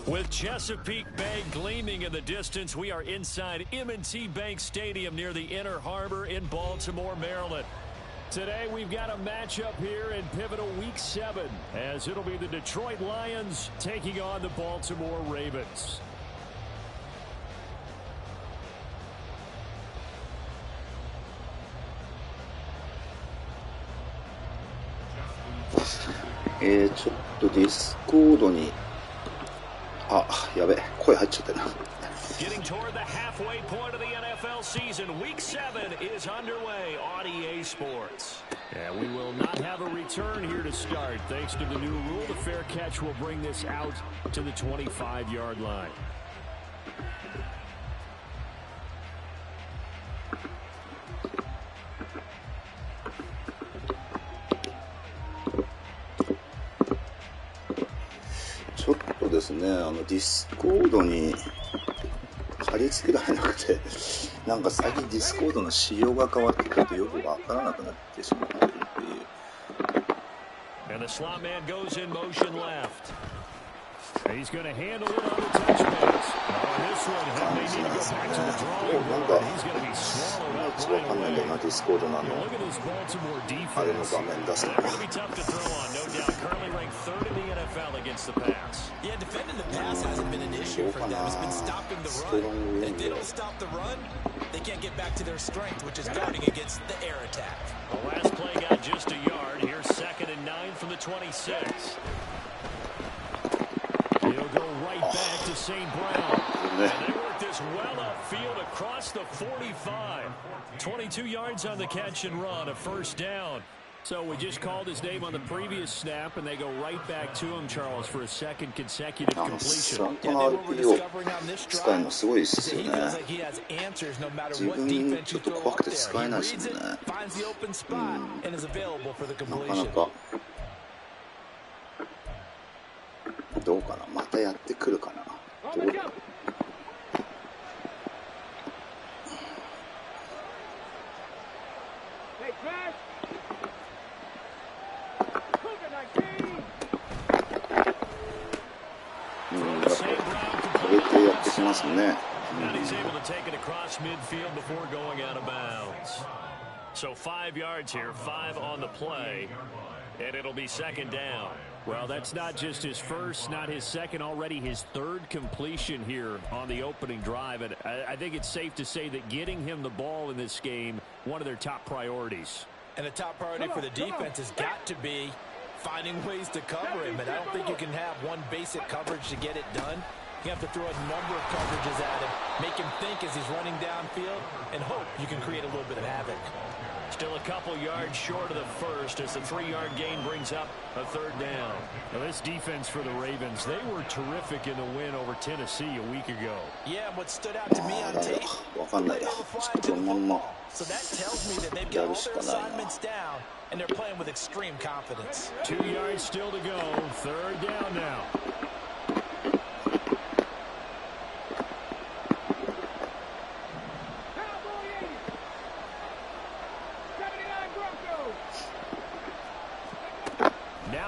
With Chesapeake Bay gleaming in the distance, we are inside M&T Bank Stadium near the Inner Harbor in Baltimore, Maryland. Today we've got a matchup here in pivotal week 7, as it'll be the Detroit Lions taking on the Baltimore Ravens.ちょっとディスコードにやべ、声入っちゃったな。 Getting toward the halfway point of the NFL season, week 7 is underway on EA Sports. And we will not have a return here to start. Thanks to the new rule, the fair catch will bring this out to the 25-yard line.ちょっとですね、ディスコードに貼り付けられなくて、なんか最近ディスコードの仕様が変わってくるとよくわからなくなってしまうっていう。And the slot man goes in motion left. He's going to handle it on the touch pass. This one, they need to go back to the drawing board. He's going to be swallowed up right away. Look at this Baltimore defense. They're going to be tough to throw on, no doubt. Currently ranked 3rd in the NFL against the pass. Yeah, defending the pass hasn't been an issue for them. It's been stopping the run. And if they don't stop the run, they can't get back to their strength, which is guarding against the air attack. The last play got just a yard. Here's 2nd and 9 from the 26. He'll go right back to St. Brown. And they work this well upfield across the 45. 22 yards on the catch and run, a first down. So we just called his name on the previous snap, and they go right back to him, Charles, for a 2nd consecutive completion. Yeah, what we're discovering on this drive is that he feels like he has answers no matter what defense you throw out there. He reads it, finds the open spot, and is available for the completion. どうかな、またやってくるかな。どうだろう。上げてやってきますね。And he's able to take it across midfield before going out of bounds. So 5 yards here, 5 on the play, and it'll be 2nd down. Well, that's not just his first, not his second, already his 3rd completion here on the opening drive. And I think it's safe to say that getting him the ball in this game, one of their top priorities. And the top priority for the defense has got to be finding ways to cover him. And I don't think you can have one basic coverage to get it done. You have to throw a number of coverages at him, make him think as he's running downfield, and hope you can create a little bit of havoc. Still a couple yards short of the first as the 3-yard gain brings up a 3rd down. Now this defense for the Ravens, they were terrific in the win over Tennessee a week ago. Yeah, what stood out to me on tape, they were flying to the football. So that tells me that they've got all their assignments down, and they're playing with extreme confidence. 2 yards still to go, 3rd down now.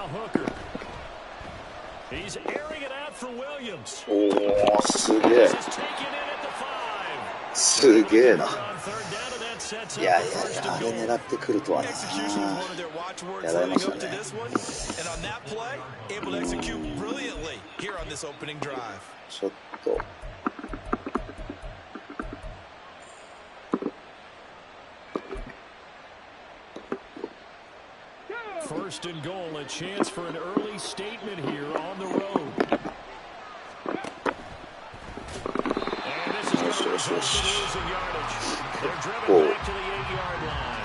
Hooker. He's airing it out for Williams. おー、すげえ。すげえな。いやいやいや、あれ狙ってくるとはな。やられましたね。ちょっと。First and goal, a chance for an early statement here on the road. And this is going to result in losing yardage. They're driven back to the 8-yard line.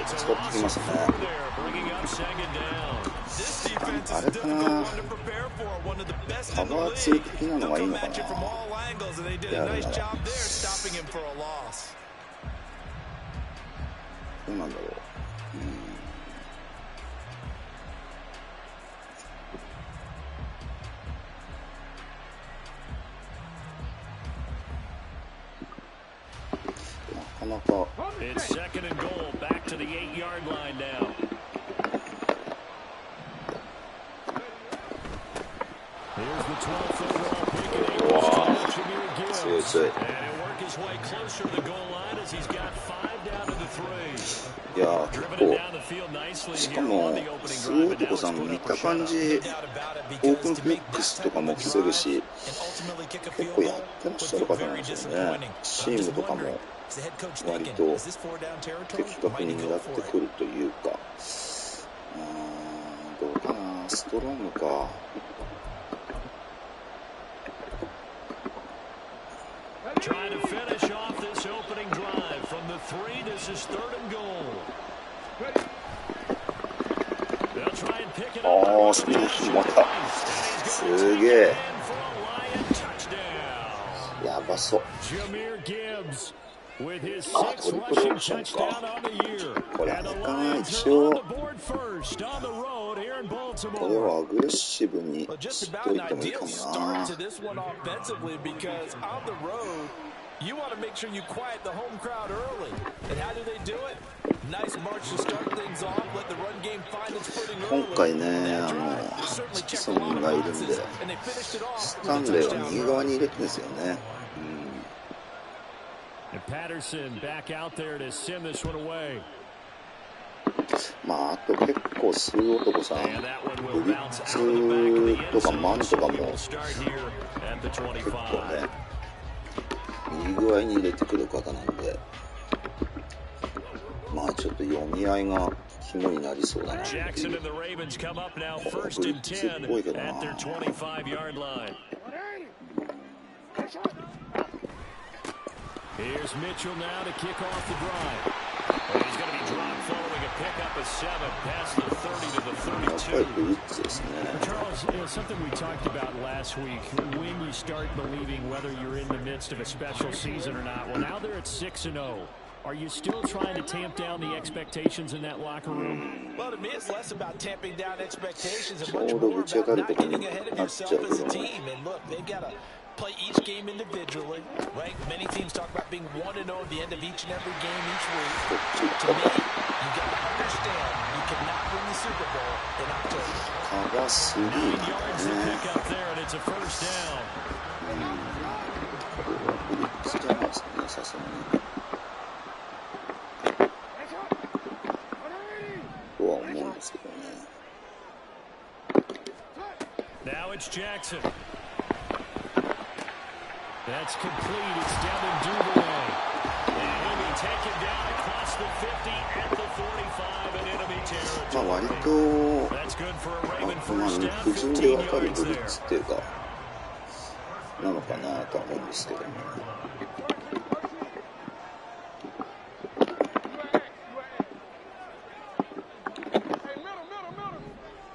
It's a loss of 4 there, bringing up 2nd down. This defense is a difficult one to prepare for. One of the best in the league. They'll come at you from all angles, and they did a nice job there stopping him for a loss. どうなんだろう。It's 2nd and goal, back to the 8-yard line now. Here's the うわ強い強い。いやー結構、しかもすごい男さん見た感じオープンフリックスとかも防ぐし、結構やってらっしゃる方なんですよね。チームとかも割と的確に狙ってくるというか、どうかな、ストロングか。Trying to finish off this opening drive from the 3. This is 3rd and goal. They'll try and pick it up. それまたすげえやばそう。Jameer Gibbs with his 6th rushing touchdown on the year. これ And the か Lions 一 are 応 on the board first on the road here in これ Baltimore. はアグレッシブに Well, just し about とい an てもいい ideal かも start な。 to this one offensively because on the road, you want to make sure you quiet the home crowd early. And how do they do it? Nice march to start things off. Let the run game find its footing 今 early. 回ね、ジクソンがいるんで、スタンレーは右側に入れてるんですよね。And Patterson back out there to send this one away. まああと結構数男さん、ブリッツとかマンとかも結構ね、右具合に入れてくる方なんで、まあちょっと読み合いが肝になりそうだな。ブリッツっぽいけどな。Here's Mitchell now to kick off the drive. And he's going to be dropped following a pickup of 7 past the 30 to the 32. やっぱりブリッツですね。 Charles, something we talked about last week, when you start believing whether you're in the midst of a special season or not. Well, now they're at 6-0. Are you still trying to tamp down the expectations in that locker room? Well, to me, it's less about tamping down expectations and much more about not getting ahead of yourself as a team. And look, they've got to play each game individually, right? Many teams talk about being 1-0 at the end of each and every game each week. To me, you got to understand you cannot win the Super Bowl in October. 9 yards to pick up there, and it's a first down. ブリッツじゃないですかね、さすがに。とは思うんですけどね。Now it's Jackson. That's complete. It's Devin Duvernay. And he'll be taken down across the 50 at the 45 in enemy territory. まあ割と、That's good for a Raven まあ first 肉 down, 汁で 15 わかる yards ブリッ there. ツっていうか、なのかなとは思うんですけども。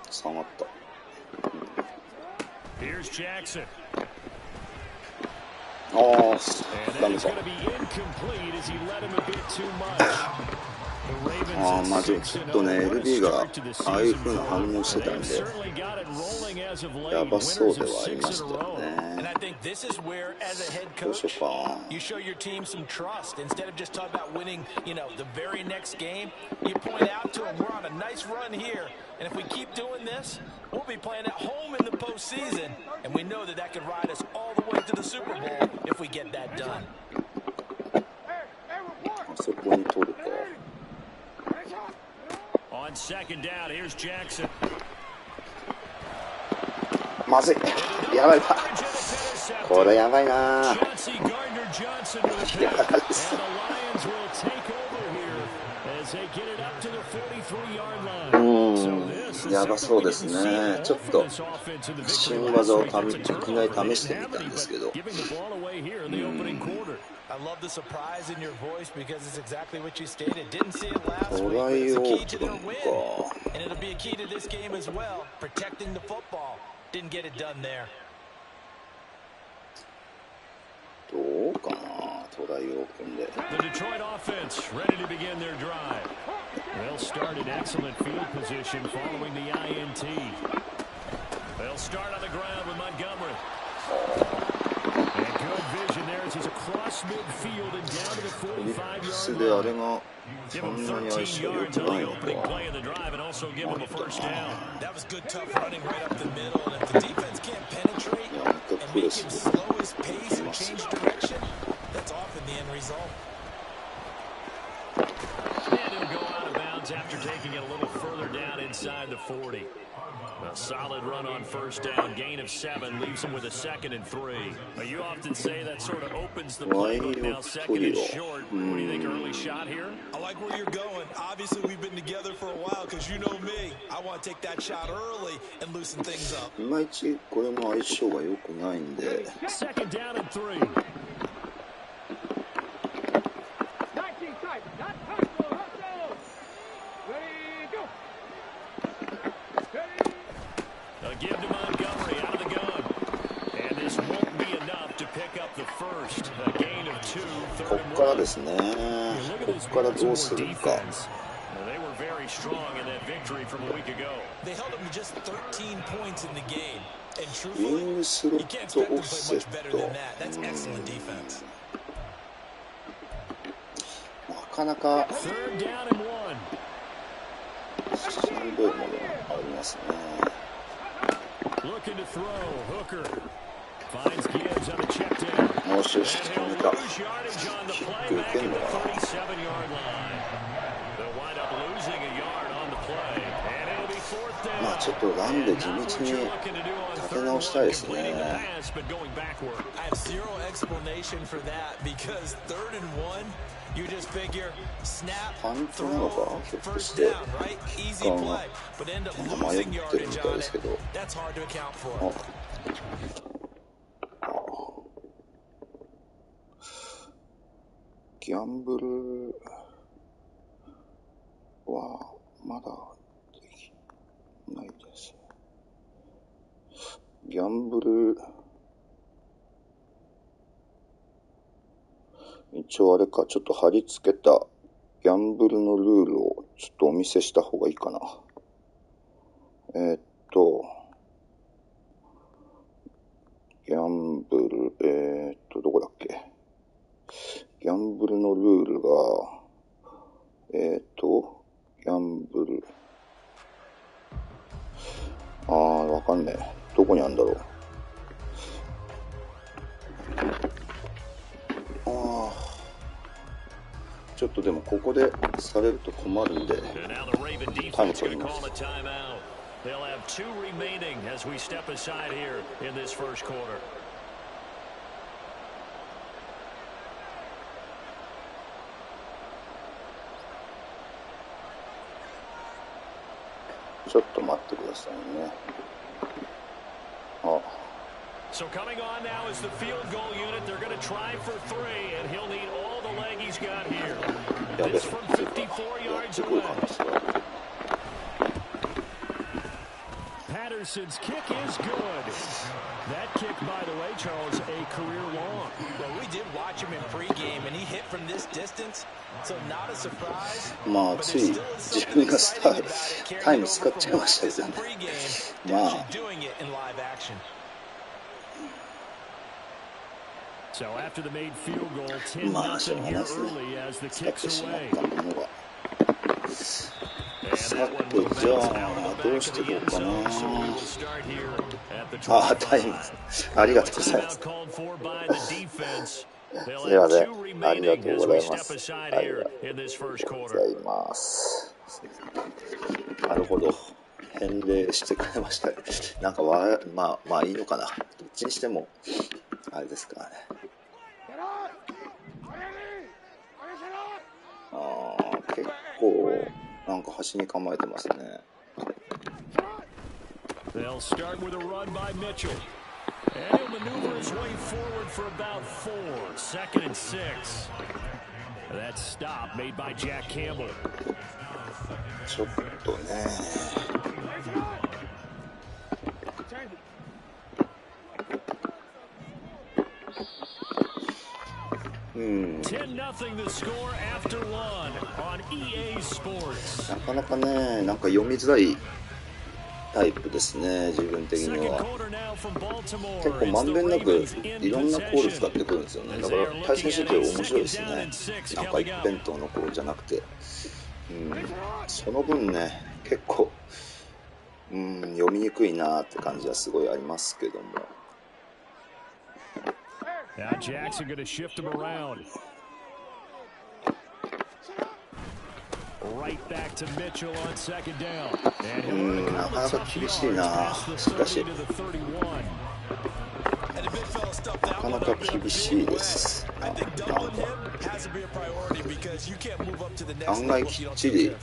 下がった。Here's Jackson. ああ、 And ダ that メ is か。 going to be incomplete as he let him a bit too much. The Ravens ああ、 at まあでもちょっとね、 6-0. What a LB が start to the ああいう season 風な for 反 them. 応してたん They've で、 certainly got it rolling as of や late. ばそう Winners で of はあり 6 ま in し a たよ row. And ね。 I think this is where, as a head どうし coach, ようか。 you show your team some trust. Instead of just talking about winning, the very next game, you point out to them, we're on a nice run here. And if we keep doing this, we'll be playing at home in the postseason. And we know that could ride us all the way to the Super Bowl if we get that done. あそこに取るか。On second down, here's Jackson. まずい。やばいか。これやばいな。 Chauncey Gardner-Johnson with a pick. And the Lions will take over here as they get it up to the 43-yard line. So this is やばそうです something we didn't see ね。ちょっ often と this offense in the 新 victory 技 last を week. い That's a きなり turnover. They 試して didn't み have たん any, ですけ but ど。 giving the ball away here in the opening quarter. I love the surprise in your voice because it's exactly what you stated. Didn't see it last ト week, ラ but イ it's a を key 取 to る their の win. か。 And it'll be a key to this game as well, protecting the football. Didn't get it done there. どうかな。トライを組んで。 The Detroit offense ready to begin their drive. They'll start in excellent field position following the INT. They'll start on the ground with Montgomery. And good vision there as he's across midfield and down to the 45-yard であ line. れが Give そ him んなに相 13性良 yards く on ない the の opening か。 play of the drive and also give him a first down. That was good, tough running right up the middle. And if the defense can't penetrate, いプレスでいます。After taking it a little further down inside the 40. A solid run on first down, gain of 7, leaves him with a 2nd and 3. You often say that sort of opens the playbook now, 2nd and short. What do you think, early shot here? I like where you're going. Obviously, we've been together for a while because you know me. I want to take that shot early and loosen things up. いまいちこれも相性が良くないんで。2nd down and 3. Give to Montgomery out of the gun. And this won't be enough to pick up the first. A gain of 2, 3rd and 1. ここからですね。ここからどうするか。They were very strong in that victory from a week ago. They held them to just 13 points in the game. And ウィング truthfully, スロ you can't ット expect オ them フ to セ play ッ much better ト。 than that. That's excellent defense. なかなか 3rd down and 1. しんどいものがありますね。Looking to throw, Hooker finds Gibbs on a check down. よしよし、決めた。 Yardage on the キッ play クい back け at ん the のかな。 37-yard line. They'll wind up losing a yard on the play, and it'll be 4th down. まあちょっとランで地道に立て直したいですね。 I have zero explanation for that because 3rd and 1, you just figure snap, パントな throw, のかひょっと first して down, right? Easy play, but end up 迷 losing ってるみ yardage たい on ですけ it. ど。 That's hard to account for. ギャンブルはまだできないです。ギャンブル、一応あれか、ちょっと貼り付けたギャンブルのルールをちょっとお見せした方がいいかな。ギャンブル、どこだっけ。ギャンブルのルールが、ギャンブル。わかんねえ。どこにあるんだろう。ちょっとでもここでされると困るんで、タイム取ります。They'll have 2 remaining as we step aside here in this first quarter. ちょっと待ってくださいね。So coming on now is the field goal unit. They're going to try for 3, and he'll need all the leg he's got here. This from 54 yards away. Patterson's kick is good. That kick, by the way, Charles, a career long. Well, we did watch him in pregame, and he hit from this distance, so not a surprise. まあつい自分がタイム使っちゃいましたけどね。まあ。So after the made field goal, 10-0 here early as the kicks away. さて、じゃあどうしていこうかな。タイムありがとうございます。ではね、ありがとうございます。ありがとうございます。なるほど、返礼してくれましたね。なんかまあいいのかな。どっちにしてもあれですからね。結構なんか端に構えてますね。They'll start with a run by Mitchell. And he'll maneuver his way forward for about 4. 2nd and 6. That stop made by Jack Campbell. ちょっとね。10-0 the score after 1 on EA Sports. なかなかね、なんか読みづらいタイプですね、自分的には。結構まんべんなくいろんなコール使ってくるんですよね。だから対戦してて面白いですね。なんか一辺倒のコールじゃなくて、その分ね、結構読みにくいなって感じはすごいありますけども。Now Jackson going to shift him around. Right back to Mitchell on second down. And なかなか厳しいな。しかしなかなか厳しいです。案外きっちり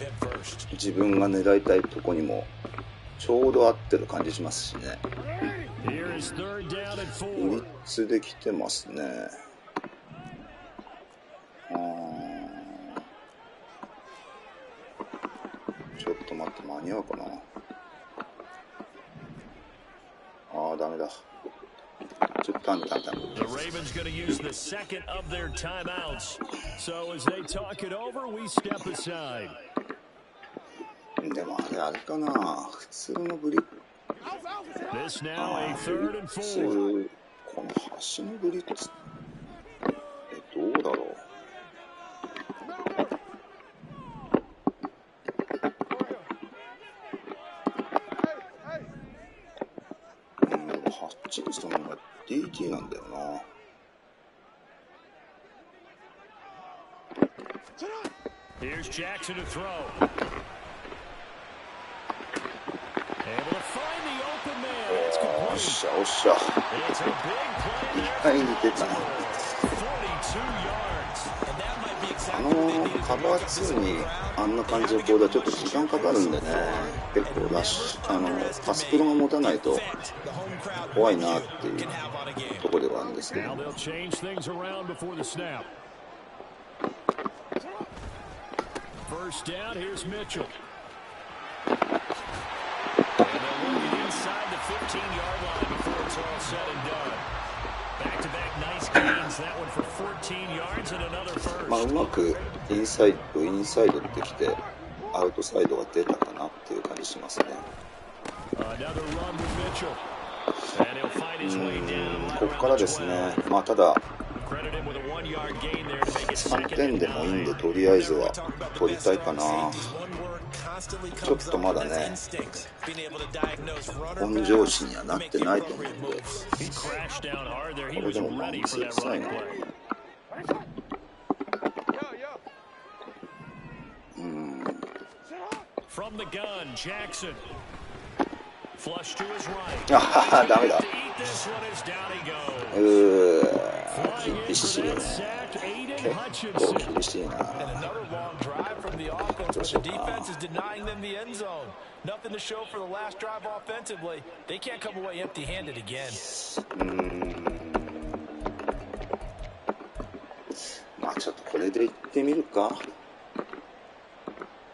自分が狙いたいとこにもちょうど合ってる感じしますしね。ブリッツできてますね。ちょっと待って、間に合うかな。ダメだ。ちょっとタン。The Ravens going to use the second of their timeouts. So as they talk it over, we step aside. でもあれかな。普通のブリッツ。This now a third and 普 four. 通この端のブリッツどうだろう。ハッチンソンが DET なんだよな。Here's Jackson to throw. Able to find the open man. It's complete. おっしゃおっしゃ。It's a big play 意 there. 外に出たな。 42 yards. And that might be exactly カバー2にあんな感じのボールはちょっと時間かかるんでね、結構ラッシュパスプロが持たないと怖いなっていうところではあるんですけど。 Now they'll change things around before the snap. First down, here's Mitchell. And they'll work it inside the 15-yard line before it's all said and done. Back-to-back nice gains. That one for 14 yards and another first. うまくインサイドってきてアウトサイドが出たかなっていう感じしますね。Another run with Mitchell. And he'll find his way down. ここからですね。ただ Credit him with a 1-yard gain there to make it 3 second 点 and でもいいんで 9. とりあえずは取りたいかな。ちょっとまだね本調子にはなってないと思うんで、 He crashed down hard there. He これ was でも ready for that 臭い running な。 play. From the gun, Jackson. Flush to his right. ダメだ。 Eat this one as down he goes. Flying in 厳 for しい that ね。 sack, Aiden 結構 Hutchinson. 厳しいな。 Another long drive from the offense, but the defense is denying them the end zone. Nothing to show for the last drive offensively. They can't come away empty-handed again. ちょっとこれでいってみるか。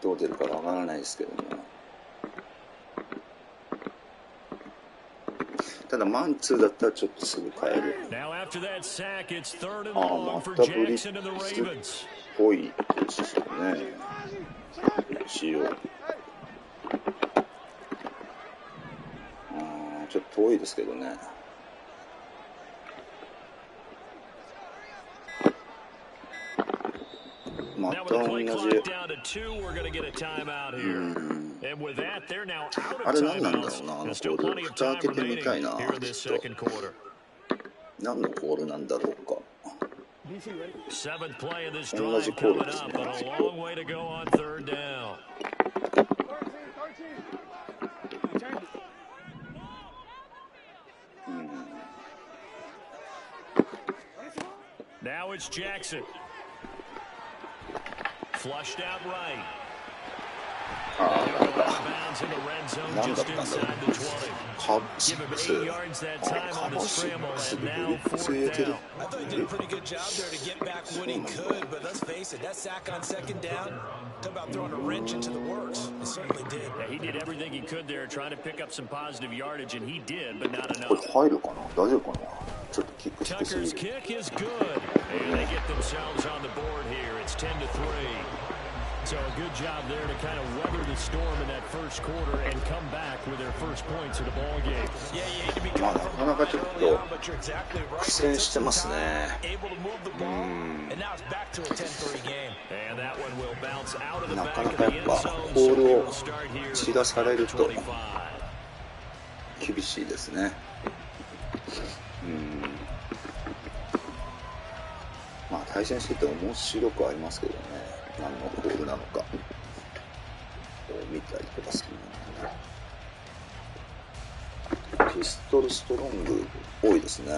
どう出るかわからないですけども。ただマンツーだったらちょっとすぐ変える。 Now after that sack, it's third and ま long for たブリッ Jackson and the ツっ Ravens. ぽいですよね。一応。ちょっと遠いですけどね。ま Now た with the 同 play じ。 clock down to 2, we're going to get a timeout here. And with that, they're now out あ of れ何なんだろ timeouts. うな、And still ボール。 plenty of 蓋 time 開けてみ remaining たいな。 here in this ちょっと second quarter. 何のコールなんだろうか。 Seventh play of this 同じ drive コール coming です up, ね。 but a long way to go on third down. Now it's Jackson. Flushed out right. He'll go out of bounds in the red zone just inside the 20. カブ Give him ス 8 yards that time カ on the ブス scramble, ブ and リ now ッツ入れ fourth てる down. I thought he did a pretty good job there to get back what he could, but let's face it, that sack on second down, talk about throwing a wrench into the works. It certainly did. Yeah, he did everything he could there, trying to pick up some positive yardage, and he did, but not これ enough. 入るかな、大丈夫かな。ちょっとキックしてす Tucker's ぎる。 kick is good, and they get themselves on the board here. It's 10-3. So a good job there to kind of weather the storm in that first quarter and come back with their first points of the ball game. Yeah, you hate to be な coming かな from かちょっ early と on, but you're exactly right. 苦戦してますね。 Able to move the ball, and now it's back to a 10-3 game. And that one will bounce out of the な back かな of か the やっ end ぱ zone. ボ So ール we'll を start here 散らされると 25. 厳しいですね。対戦してて面白くありますけどね、何のボールなのか見たりとかするのね。ピストルストロング多いですね。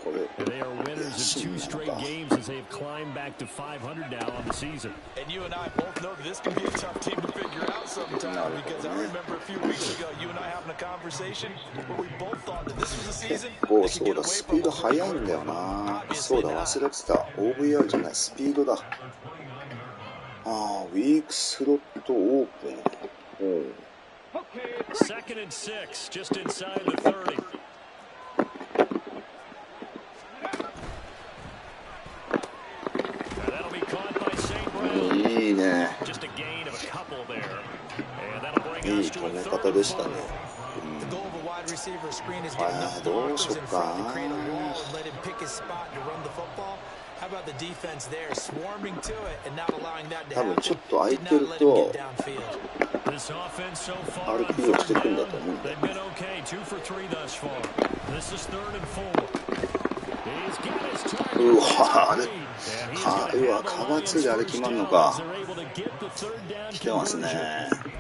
これ They are winners of 2 straight games as they have climbed back to 500 now on the season. And you and I both know that this can be a tough team to figure out sometimes, because I remember a few weeks ago you and I having a conversation where we both thought that this was a season that could get away from us. スピード速いんだよな。そうだ、忘れてた。 OVR じゃない、スピードだ。ウィークスロットオープン。Second and 6, just inside the 30. That'll be caught by St. Brown. いいね。 Just a gain of a couple there. And that'll bring いい us to 止 a め third 方 and でしたね。 The goal of a wide receiver screen is getting enough どうし blockers よ in う front to か。 create a wall and let him pick his spot to run the football. How about the defense there, swarming to it and not allowing that to 多分 happen? ちょっと空い Did て not る let him と get downfield. This offense so far on RPO して third くんだ down, と思うんだよ they've been okay, 2 for 3 thus far. This is 3rd and 4. He's got his target. うわ、あれ、 And he's gonna うわ、 have the カバー Lions 2であれ first 決まん down の as か。 they're able to get the third down 来てますね。 conversion.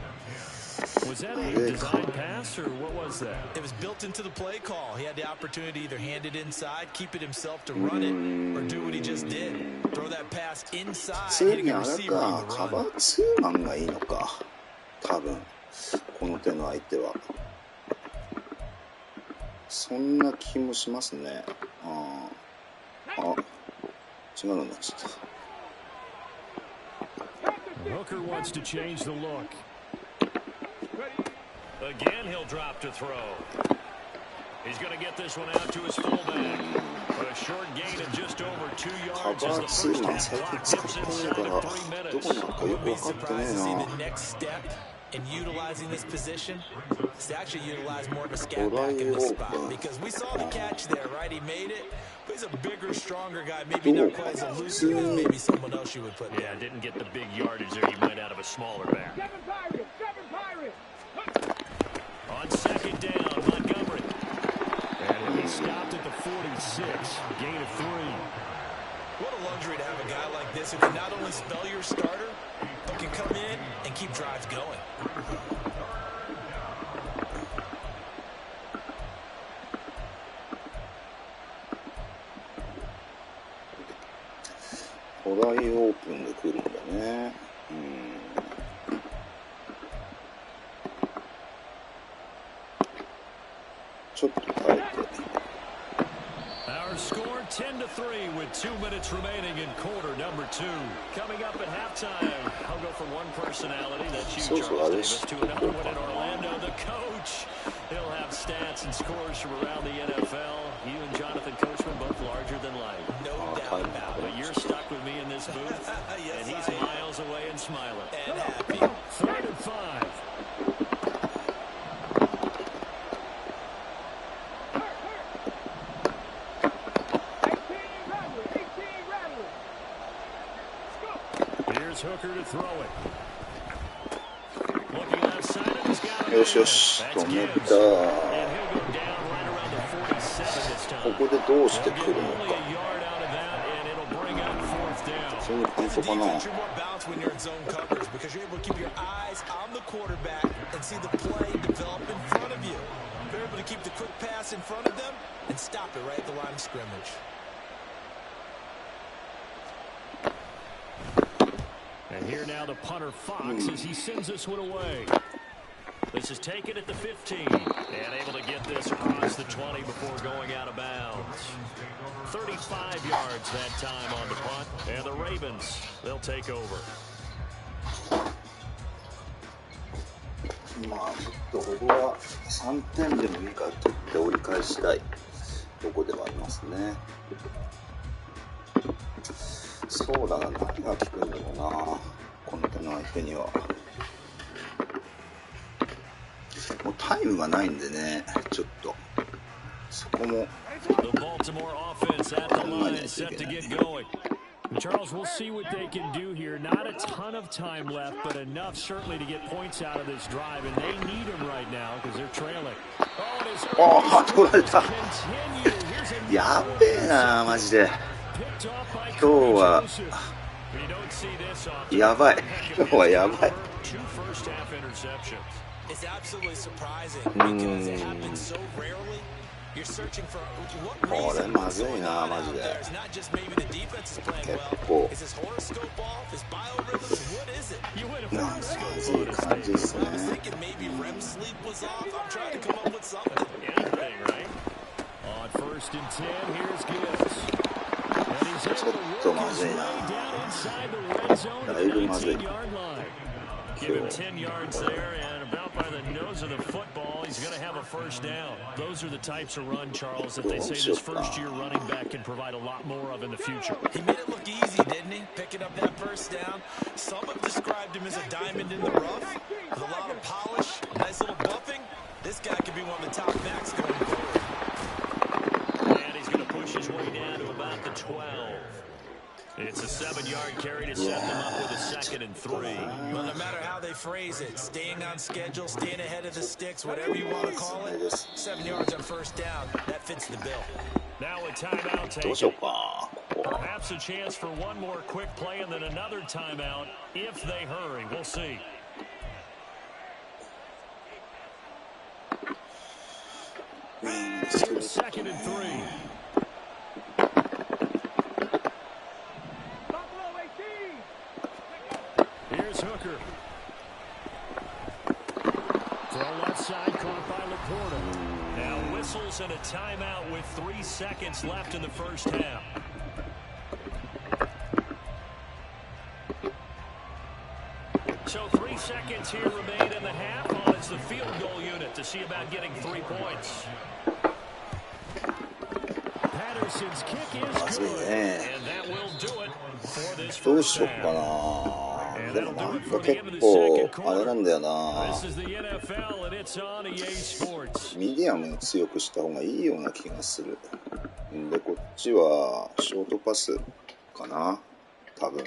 Was that a design pass or what was that? It was built into the play call. He had the opportunity to either hand it inside, keep it himself to run it, or do what he just did. Throw that pass inside, 普通 hitting に a あれ receiver か、 on the カバ run. ー2マンがいいのか。多分、この手の相手は。そんな気もしますね。違うのになっちゃった。Hooker wants to change the look. Again, he'll drop to throw. He's going to get this one out to his fullback. A short gain of just over 2 yards as the first half clock dips inside of 3 minutes. Wouldn't be surprised to see the next step in utilizing this position is to actually utilize more of a scat back in this spot, because we saw the catch there, right? He made it, but he's a bigger, stronger guy, maybe not quite as elusive as maybe someone else you would put there. Yeah, didn't get the big yardage there you might out of a smaller back. On second down, Montgomery. And he'll be stopped at the 46, gain of 3. What a luxury to have a guy like this who can not only spell your starter, but can come in and keep drives going.トライオープンで来るんだね。ちょっと変えて。Our score 10-3 with 2 minutes remaining in quarter number 2. Coming up at halftime, I'll go from one personality, that's you, Charles Davis, to another one in Orlando. The coach, he'll have stats and scores from around the NFL. You and Jonathan Coachman both larger than life. No doubt about it. But you're stuck with me in this booth, Yes, and he's miles away and smiling. And happy. 3rd and 5. Hooker to throw it. Looking left side, and he's got it. よしよし、止めた。ここでどうしてくるのか。普通にパントかな。And here now the punter Fox as he sends this one away. This is taken at the 15 and able to get this across the 20 before going out of bounds. 35 yards that time on the punt, and the Ravens, they'll take over. まあここは3点でもいいから取って折り返したいとこではありますね。そうだな、何が効くんだろうな、この手の相手には。もうタイムがないんでね、ちょっとそこも考えないといけない。Charles, we'll see what they can do here. Not a ton of time left, but enough certainly to get points out of this drive, and they need them right now because they're trailing. 取られた。やべえな、マジで。今日はやばい。今日はやばい。これまずいな、マジで。結構まずい感じですね。ちょっとまずいな。だいぶまずい。Give him 10 yards there, and about by the nose of the football, he's going to have a first down. Those are the types of run, Charles, that they say this first-year running back can provide a lot more of in the future. He made it look easy, didn't he? Picking up that first down. Some have described him as a diamond in the rough, with a lot of polish, nice little buffing. This guy could be one of the top backs going forward. And he's going to push his way down to about the 12. It's a 7-yard carry to set them up with a 2nd and 3. Well, no matter how they phrase it, staying on schedule, staying ahead of the sticks, whatever you want to call it, 7 yards on first down, that fits the bill. Now a timeout taken. Perhaps a chance for one more quick play and then another timeout if they hurry. We'll see. Here's 2nd and 3. Here's Hooker. Throw left side, caught by Laporta. Now whistles and a timeout with 3 seconds left in the first half. So 3 seconds here remain in the half. On it's the field goal unit to see about getting 3 points. Patterson's kick is good, and that will do it for this first half. でもなんか結構あれなんだよな。ミディアム強くした方がいいような気がする。でこっちはショートパスかな、多分。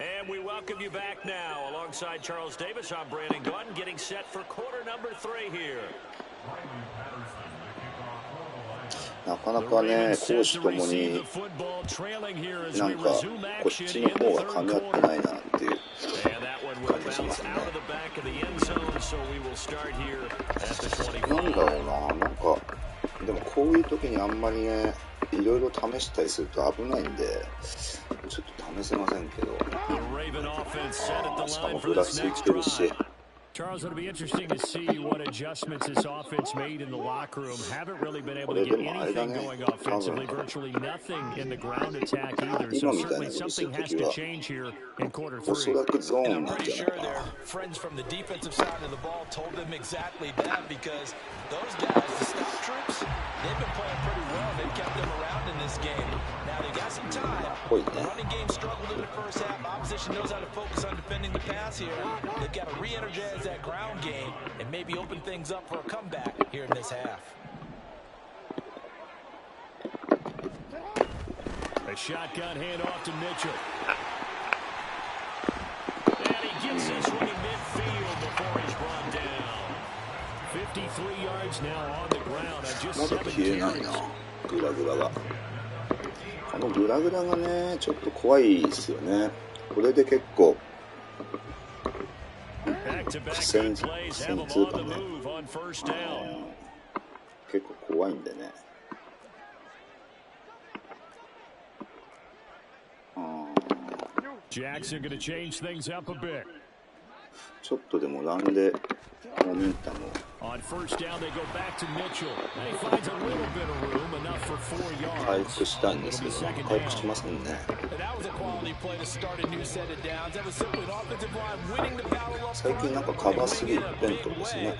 And we welcome you back now. Alongside Charles Davis, I'm Brandon Gunn, getting set for quarter number 3 here. なかなかね、攻守ともになんかこっちの方が噛み合ってないなっていう感じしますね。なんだろうな、なんかでもこういう時にあんまりね、いろいろ試したりすると危ないんでちょっと試せませんけど、しかもフラスいってるし。Charles, it'll be interesting to see what adjustments this offense made in the locker room. Haven't really been able to get anything going offensively. Virtually nothing in the ground attack either. So certainly something has to change here in quarter 3. And I'm pretty sure their friends from the defensive side of the ball told them exactly that, because those guys, the stop troops, they've been playing pretty well. They've kept them around in this game. Now they got some time. The running game struggled in the first half. Opposition knows how to focus on defending the pass here. They've got to re-energize that ground game and maybe open things up for a comeback here in this half. A shotgun handoff to Mitchell. And he gets this one in midfield before he's brought down. 53 yards now on the ground. Just 7 carries. グラグラが。このグラグラがね、ちょっと怖いですよね。これで結構苦戦通過ね、結構怖いんでね。Jackson going to change things up a bit. ちょっとでもランでモメンタムを。On first down, they go back to Mitchell. He finds a little bit of room, enough for 4 yards. 回復したんですけど、回復しませんね。最近なんかカバー3一辺倒ですね。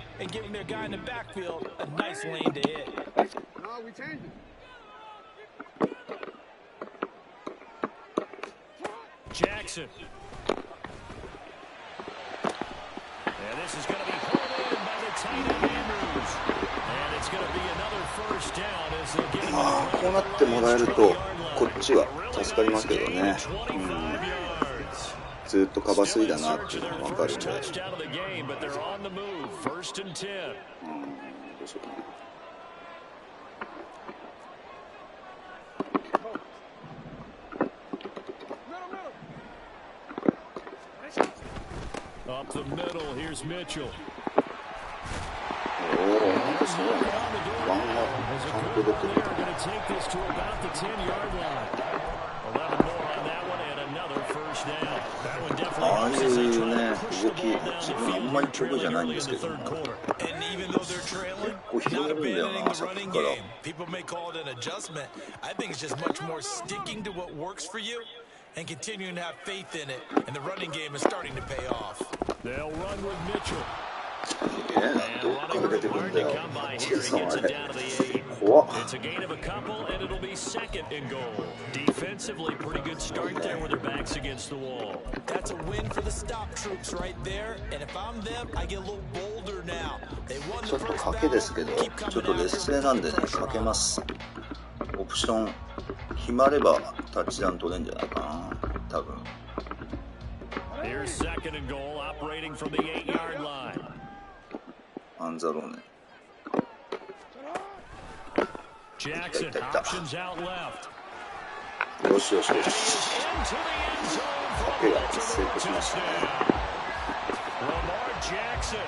Jackson. this is going to be pulled in by the tight end Andrews. And it's going to be another first down as they get him. こうなってもらえるとこっちは助かりますけどね。ずっとカバー3だなっていうのが分かるんで。どうしようかな。Up the middle, here's Mitchell. おお、なんかすごいね。ワンがちゃんと出てる。ああいうね、動き、自分あんまり得意じゃないんですけども、結構広げるんだよな、さっきから。And continuing to have faith in it, and the running game is starting to pay off. They'll run with Mitchell. どっから出てくるんだよ。It's a gain of a couple, and it'll be second and goal. Defensively, pretty good start there with their backs against the wall. That's a win for the stop troops right there. And if I'm them, I get a little bolder now. They won the first battle. ちょっと賭けですけど、ちょっと劣勢なんでね、賭けます。オプション決まればタッチダウン取れるんじゃないかな、多分。Here's second and goal, operating from the 8-yard line. アンザローネ。Jackson options out left. よしよしよし。賭けが成功しましたね。Lamar Jackson,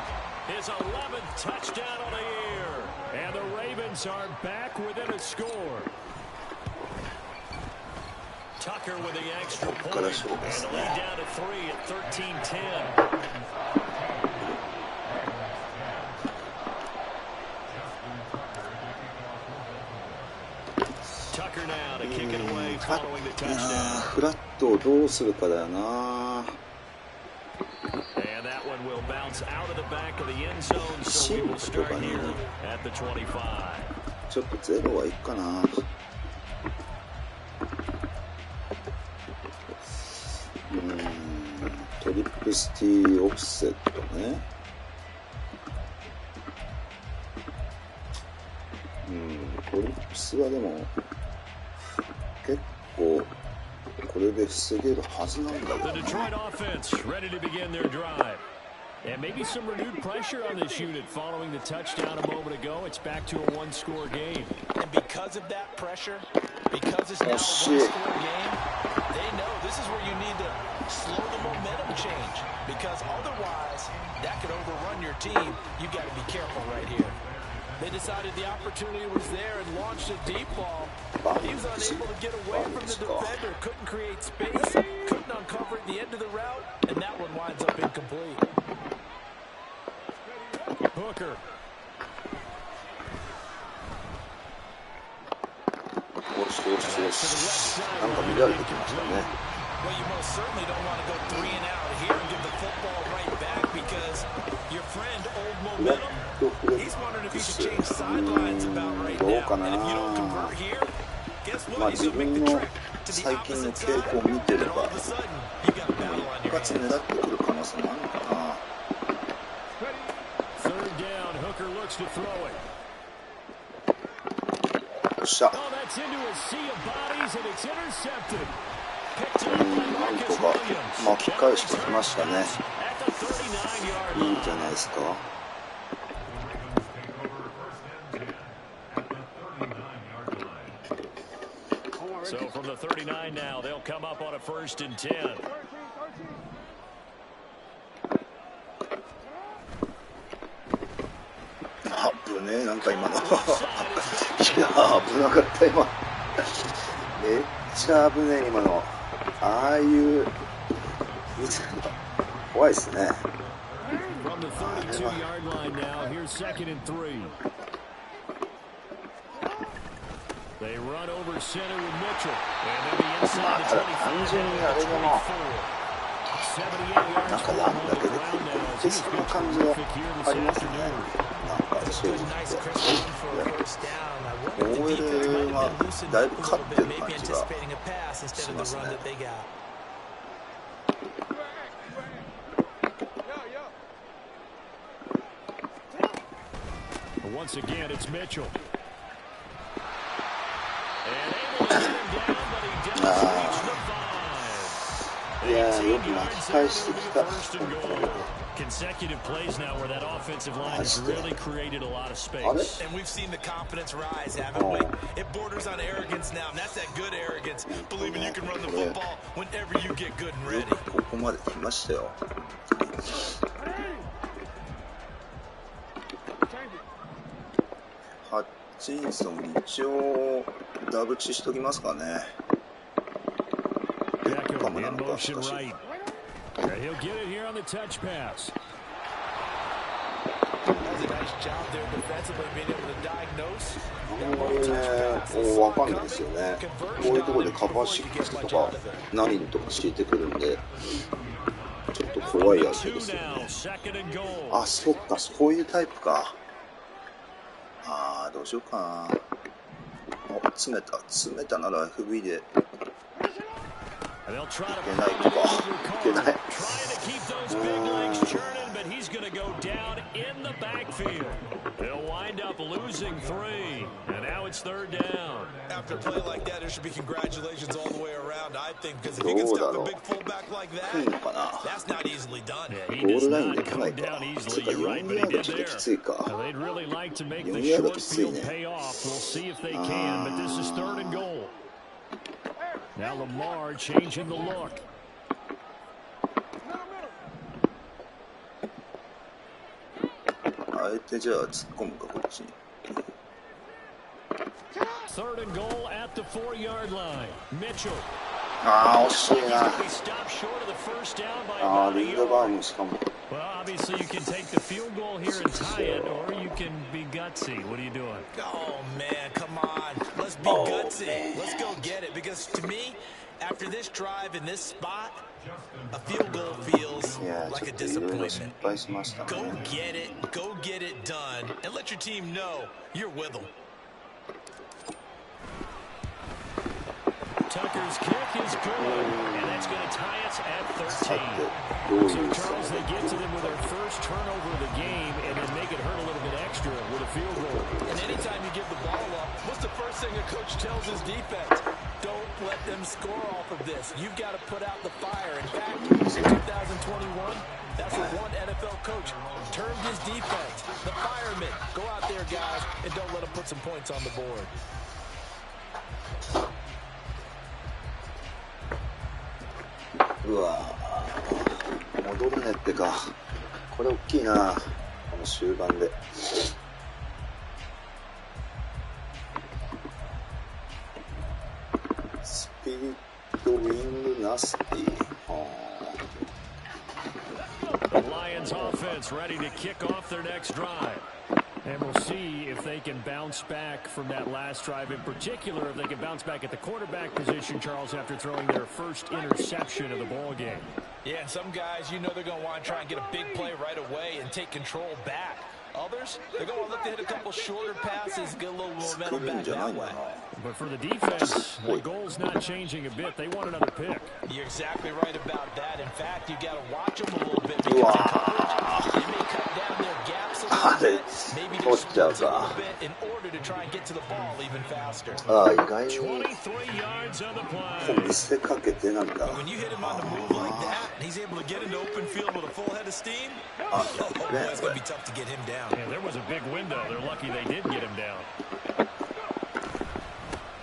his 11th touchdown on the year, and the Ravens are back within a score. Tucker with the extra point, and the lead down to 3 at 13-10. Tucker now to kick it away following the touchdown. フラットをどうするかだよな。And that one will bounce out of the back of the end zone, so we will start here at the 25. ちょっとゼロはいいかな。トリップシティオフセットね。トリップスはでも結構これで防げるはずなんだけどね。And maybe some renewed pressure on this unit following the touchdown a moment ago. It's back to a one-score game. And because of that pressure, because it's now a one-score game, they know this is where you need to slow the momentum change. Because otherwise, that could overrun your team. You got to be careful right here. They decided the opportunity was there and launched a deep ball. He was unable to get away from the defender, couldn't create space, couldn't uncover at the end of the route, and that one winds up incomplete. Hooker. よしよしよし。なんか乱れてきましたね。Well, you most certainly don't want to go 3 and out here and give the football right back because your friend, old momentum, he's wondering if he should change sidelines about right now. And if you don't convert here, guess what? He's going to make the trek to the opposite side. And all of a sudden, you got a battle on your hands. Third down, Hooker looks to throw it. Oh, that's into a sea of bodies and it's intercepted. なんとか巻き返してきましたね。いいんじゃないですか。So from the 39 now, they'll come up on a 1st and 10. 危ねえ、なんか今のいや危なかった今。めっちゃ危ねえ今の。ああいう見てるの怖いですね。From the 32-yard line now, here's 2nd and 3. They run over center with Mitchell, and they'll be inside the 25. なんかランだけで出そうな感じがありますね。なんか正直OLがだいぶ勝ってる感じがしますね。once again, it's Mitchell. And able to get him down, but he didn't reach the 5. いやー、よく巻き返してきた。 Consecutive plays now where that offensive line has really created a lot of space. And we've seen the confidence rise, haven't we? It borders on arrogance now, and that's that good arrogance, believing you can run the football whenever you get good and ready. ここまで来ましたよ。ハッチンソン一応ダブチしときますかね。かもなのかしかし。He'll get it here on the touch pass. Does a nice job there defensively being able to diagnose. あんまりね、わかんないですよね。こういうところでカバーシックスとか何とか敷いてくるんで、ちょっと怖いやつですよね。あ、そっか、そういうタイプか。あー、どうしようかな。お、詰めたなら FB で。いけないとか、いけない。He's going to go down in the backfield. They'll wind up losing 3, and now it's 3rd down. After a play like that, there should be congratulations all the way around, I think, because if you can stop a big fullback like that, that's not easily done. Yeah, he does not go down easily. You're right, but he did there. They'd really like to make the short field pay off. We'll see if they can, but this is 3rd and goal. Now Lamar changing the look. あえてじゃあ突っ込むかこっちに。3rd and goal at the 4-yard line. Mitchell. ああ、惜しいな。ああ、リンドバームしかも。Well, obviously you can take the field goal here and tie it, or you can be gutsy. What are you doing? Oh man, come on. Let's be gutsy. Let's go get it. Because to me, after this drive in this spot, a field goal feels like a disappointment. Go get it done, and let your team know you're with them. Tucker's kick is good, and that's going to tie us at 13. So, Charles, they get to them with their first turnover of the game and then make it hurt a little bit extra with a field goal. And anytime you give the ball up, what's the first thing a coach tells his defense? Don't let them score off of this. You've got to put out the fire. In fact, in 2021, that's what one NFL coach termed his defense. The firemen. Go out there, guys, and don't let them put some points on the board. うわぁ、戻るねってか。これ大きいな、この終盤で。スピリットウィングナスティ。The Lions offense ready to kick off their next drive. And we'll see if they can bounce back from that last drive. In particular, if they can bounce back at the quarterback position, Charles, after throwing their first interception of the ball game. Yeah, and some guys, you know they're going to want to try and get a big play right away and take control back. Others, they're going to look to hit a couple shorter passes, get a little momentum back that way. But for the defense, the goal's not changing a bit. They want another pick. You're exactly right about that. In fact, you got to watch them a little bit because in coverage, they may cut down their gaps a little bit, maybe just a little bit in order to try and get to the ball even faster. ああ、意外に 23 yards on the play. 見せかけてなんだ。 But when you hit him on the move like that, and he's able to get into open field with a full head of steam, it's going to be tough to get him down. Yeah, there was a big window. They're lucky they did get him down.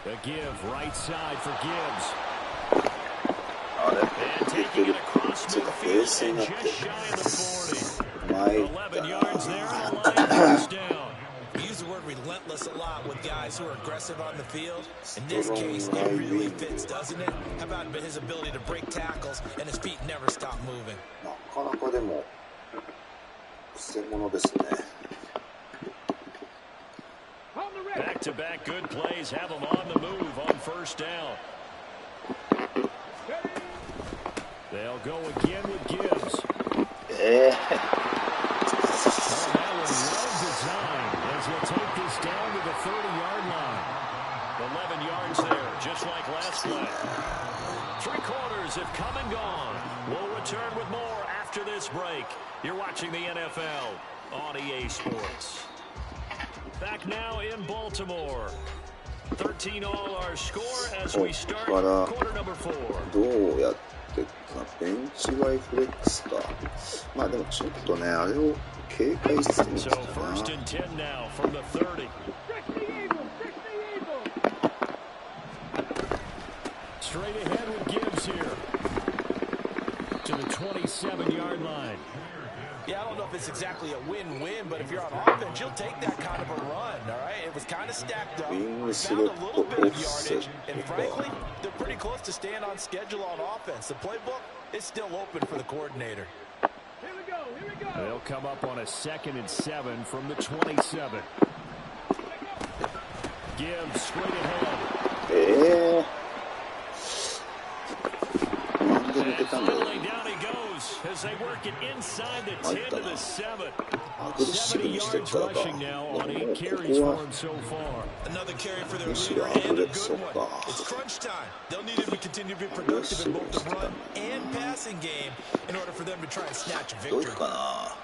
The give, right side for Gibbs. And taking it across midfield and just shy of the 40. 11 yards there, and the line goes down. We use the word relentless a lot with guys who are aggressive on the field. In this case, it really fits, doesn't it? How about his ability to break tackles and his feet never stop moving? なかなかでも癖者ですね。Back-to-back good plays have them on the move on first down. They'll go again with Gibbs. Yeah. That was well designed as we'll take this down to the 30-yard line. 11 yards there, just like last play. 3 quarters have come and gone. We'll return with more after this break. You're watching the NFL on EA Sports. Back now in Baltimore. 13 all our score as こ we こ start から quarter number 4. どうやってか、ベンチワイフレックスか。まあでもちょっとね、あれを警戒しすぎま So したな。 first and 10 now from the 30. Straight ahead with Gibbs here to the 27-yard line. Yeah, I don't know if it's exactly a win-win, but if you're on offense, you'll take that kind of a run, all right? It was kind of stacked up, found a little bit of yardage, and frankly, they're pretty close to staying on schedule on offense. The playbook is still open for the coordinator. They'll come up on a 2nd and 7 from the 27. Gibbs straight ahead. なんで抜けたんだろう。 Finally down he goes as they work it inside the 10 to the 7. アグレッシブ 70 にしてる yards からか。 rushing now on 8 こ carries こ for は him so far. Another carry for their むし leader ろア and グレ a ッシ good ブ one. か。 It's crunch time. They'll need him to continue to be productive in both the run and passing game in order for them to try and snatch a どう victory. かな。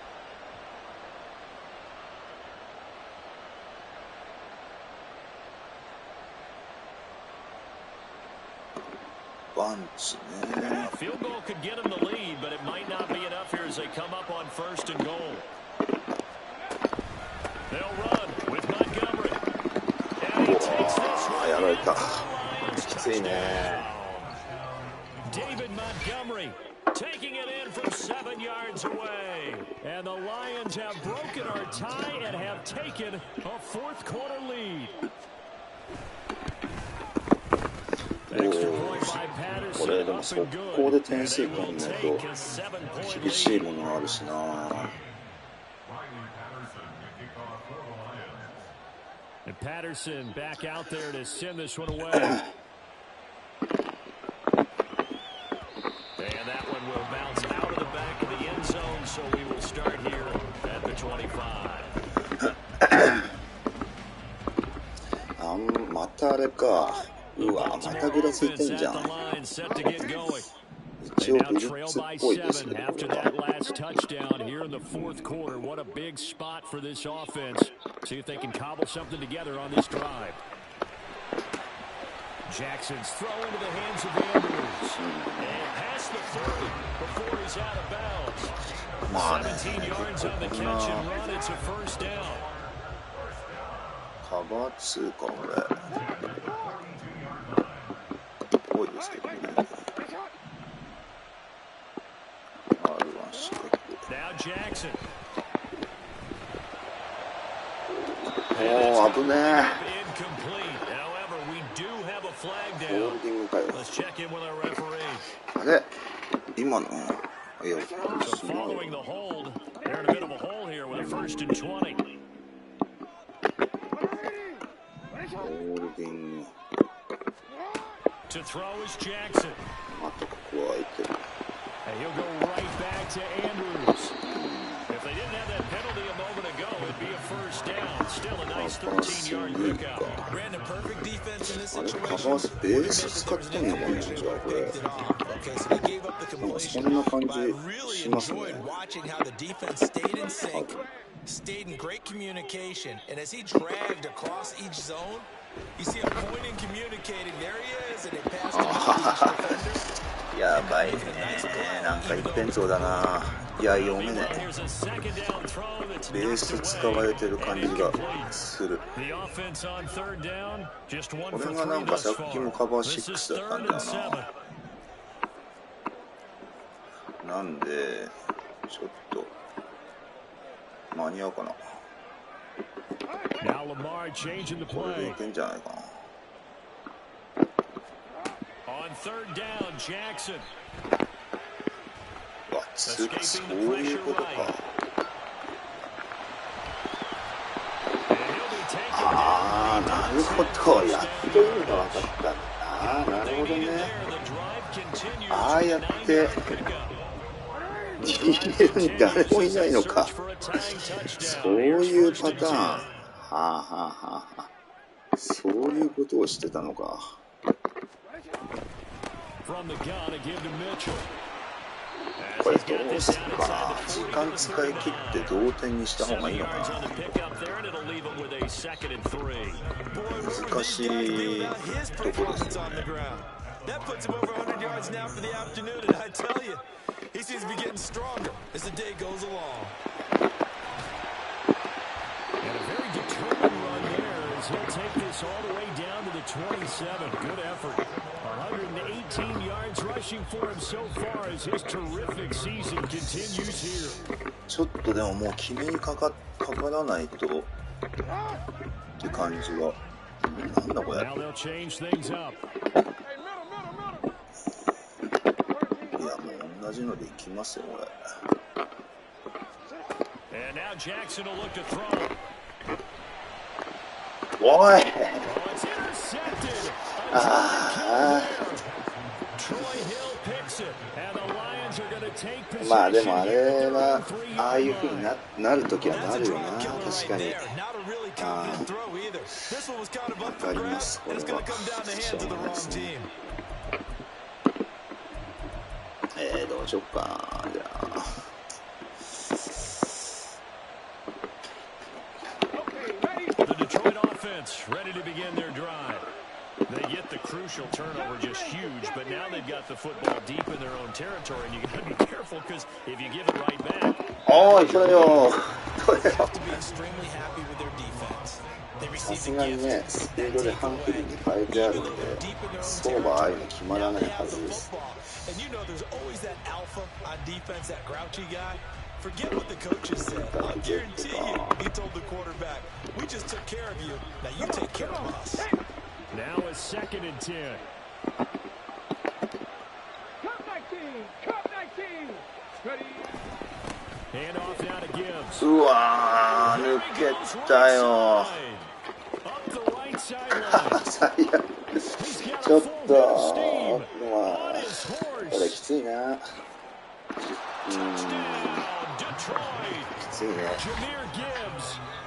バンチね。 A field goal could get him the lead, but it might not be enough here as they come up on 1st and goal. They'll run with Montgomery. And he takes this あ one あ、やられ in た。 for the Lions きついね。 David Montgomery taking it in from 7 yards away. And the Lions have broken our tie and have taken a 4th quarter lead. Extra point by これ Patterson でも up 速 and 攻 good. で点 And 数 they 取 will んない take と a 7-point 厳しい lead. ものあるしな。 And Patterson back out there to send this one away. And that one will bounce out of the back of the end zone, so we will start here at the 25. またあれか。うわ、またぐらついてんじゃん。 They now trail by 7 after that last touchdown here in the 4th quarter. What a big spot for this offense. See if they can cobble something together on this drive. Jackson's throw into the hands of Andrews. And past the 30 before he's out of bounds. 17 yards on the catch and run. It's a 1st down. カバー2か、これ。多いですけどね。R1 四角。 Now Jackson. おー、危ねえ。 Incomplete. However, we do have a flag ホー down. ルディングかよ。 Let's check in with our referee. あれ今の、いや、 So following the hold, they're in a bit of a hole here with a 1st and 20. ホールディング。 To throw is Jackson. またここは空いてる。 And he'll go right back to Andrews. If they didn't have that penalty a moment ago, it'd be a 1st down. Still a nice 13-yard pickup. Brandon, perfect defense in this あれ、カバ situation. ーベース使ってんのかな、じゃあこれ。 Okay, so they gave up the なんかそ completion. んな感 But I じ really しますね。 enjoyed watching how the defense stayed in sync, stayed in great communication, and as he dragged across each zone, you see him pointing, communicating. There he is, and it passed him to each defender. やばいね。なんか一辺倒だな。いや、読めねえ。 Here's a 2nd down throw that's ベース使われてる感じがする。 the offense on 3rd down. Just 1こ for れがな 3んか thus さっきも far. カバー This is 6だったん 3rd だ and 7. な。なんで、ちょっと、間に合うかな。 Now Lamar changing the これでい play. けんじゃないかな。 On 3rd down, Jackson. うわ、そういうことか。 And he'll be taken ああ、なるほど。やっと意味が分かったんだな。なる They ほど needed ね。 there. The drive continues. ああやって逃げるに誰もいないのか。そういうパターン。はあはあはあ。そういうことをしてたのか。 From the gun, a give to Mitchell. これどうするかな。時間使い切って同点にした方がいいのかな。 On the pickup there, and it'll leave him with a be second and 3. 難しいとこですね。 That puts him over 100 yards now for the afternoon, and I tell you, he seems to be getting stronger as the day goes along. And a very determined run there as he'll take this all the way down to the 27. Good effort. 118 yards rushing for him so far as his terrific season continues here. ちょっとでももう決めにかからないとって感じは。なんだこれ。 Now they'll change things up. いやもう同じのでいきますよこれ。 And now Jackson will look to throw. おい。 Oh, it's intercepted. Troy Hill picks it, and the Lions are going to take possession. まあでもあれはああいう風になるときはなるよな。確かに。わかります。これはしょうがないですね。どうしよっか。じゃあ。 The Detroit offense ready to begin their drive. They get the crucial turnover, just huge, but now they've got the football deep in their own territory, and you got to be careful because if you give it right back. おい、それよ。さすがにね、スピードでハンクリーに変えてあるので、そうはああいうの決まらないはずです。 Forget what the coaches said. I guarantee you, he told the quarterback, we just took care of you. Now you take care of us. Now it's second and 10. Cut 19. Ready. Hand off now to Gibbs. うわー、抜けたよ。 Up the right sideline. 最悪。ちょっと、まあ、これきついな。Jahmyr Gibbs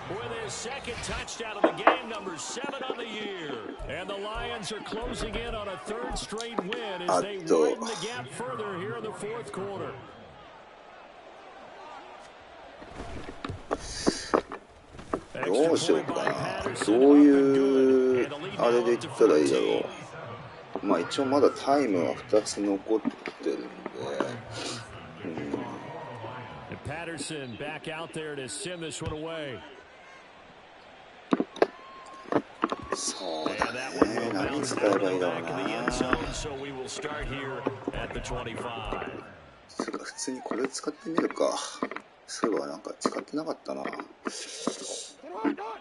with his second touchdown of the game, number 7 on the year. And the Lions are closing in on a third straight win as they widen the gap further here in the fourth quarter. どうしようかな。どういうあれで言ったらいいだろう。まあ一応まだタイムは2つ残ってるんで。Patterson back out there to send this one away. そうだね。何使えばいいだろうな。そうか、普通にこれ使ってみるか。そういえばなんか使ってなかったな。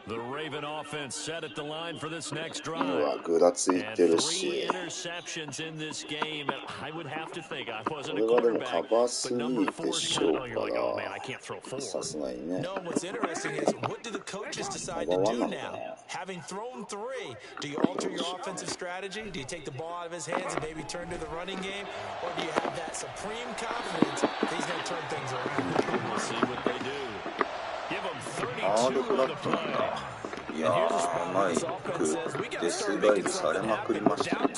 The Raven offense set at the line for this next う drive. わ、ぐらついてる And し。 3 interceptions in this game. I would have to think I こ wasn't れ a はでも quarterback, カバー but number 3 4で is し kind ょ of う oh, か you're like, oh man, I can't throw ら。さ 4. すがにね。No, what's interesting is what do the coaches decide to do now? Having thrown 3, do you alter your offensive strategy? Do you take the ball out of his hands and maybe turn to the running game? Or do you have that supreme confidence that he's going to turn things around? We'll see what they do. Give them あー、 32 どこだ on っ the たん play. だ。いやー、マイクディスガイドされまくりましたね。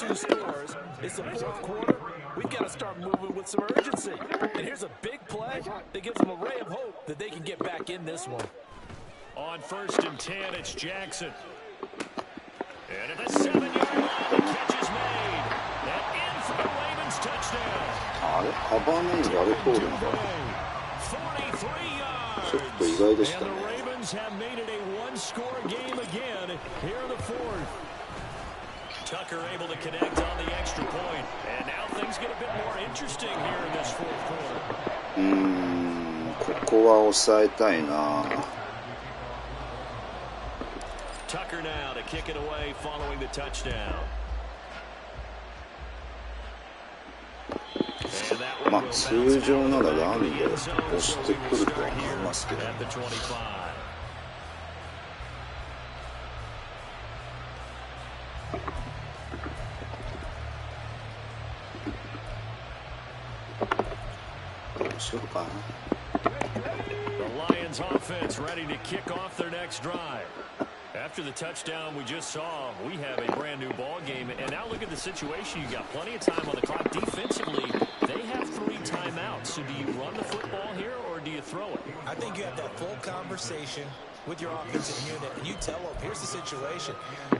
It's the fourth quarter. We've got to start moving with some urgency. And here's a big play that gives them a ray of hope that they can get back in this one. On 1st and 10, it's Jackson. And at the 7-yard line, the catch is made. And in for the Ravens touchdown. あれカバーメインがあれ通るんだ。 43 yards. ちょっと意外でしたね。 And the Ravens have made it a one-score game again here in the fourth. Tucker able to connect on the extra point. And now things get a bit more interesting here in this fourth quarter. ここは抑えたいな。 Tucker now to kick it away following the touchdown. まあ通常ならランで押してくるとは思いますけど。 どうしようかな。 The Lions offense ready to kick off their next drive. After the touchdown we just saw, we have a brand new ball game. And now look at the situation. You got plenty of time on the clock defensively. They have 3 timeouts. So do you run the football here or do you throw it? I think you have that full conversation with your offensive unit, and you tell them, here's the situation.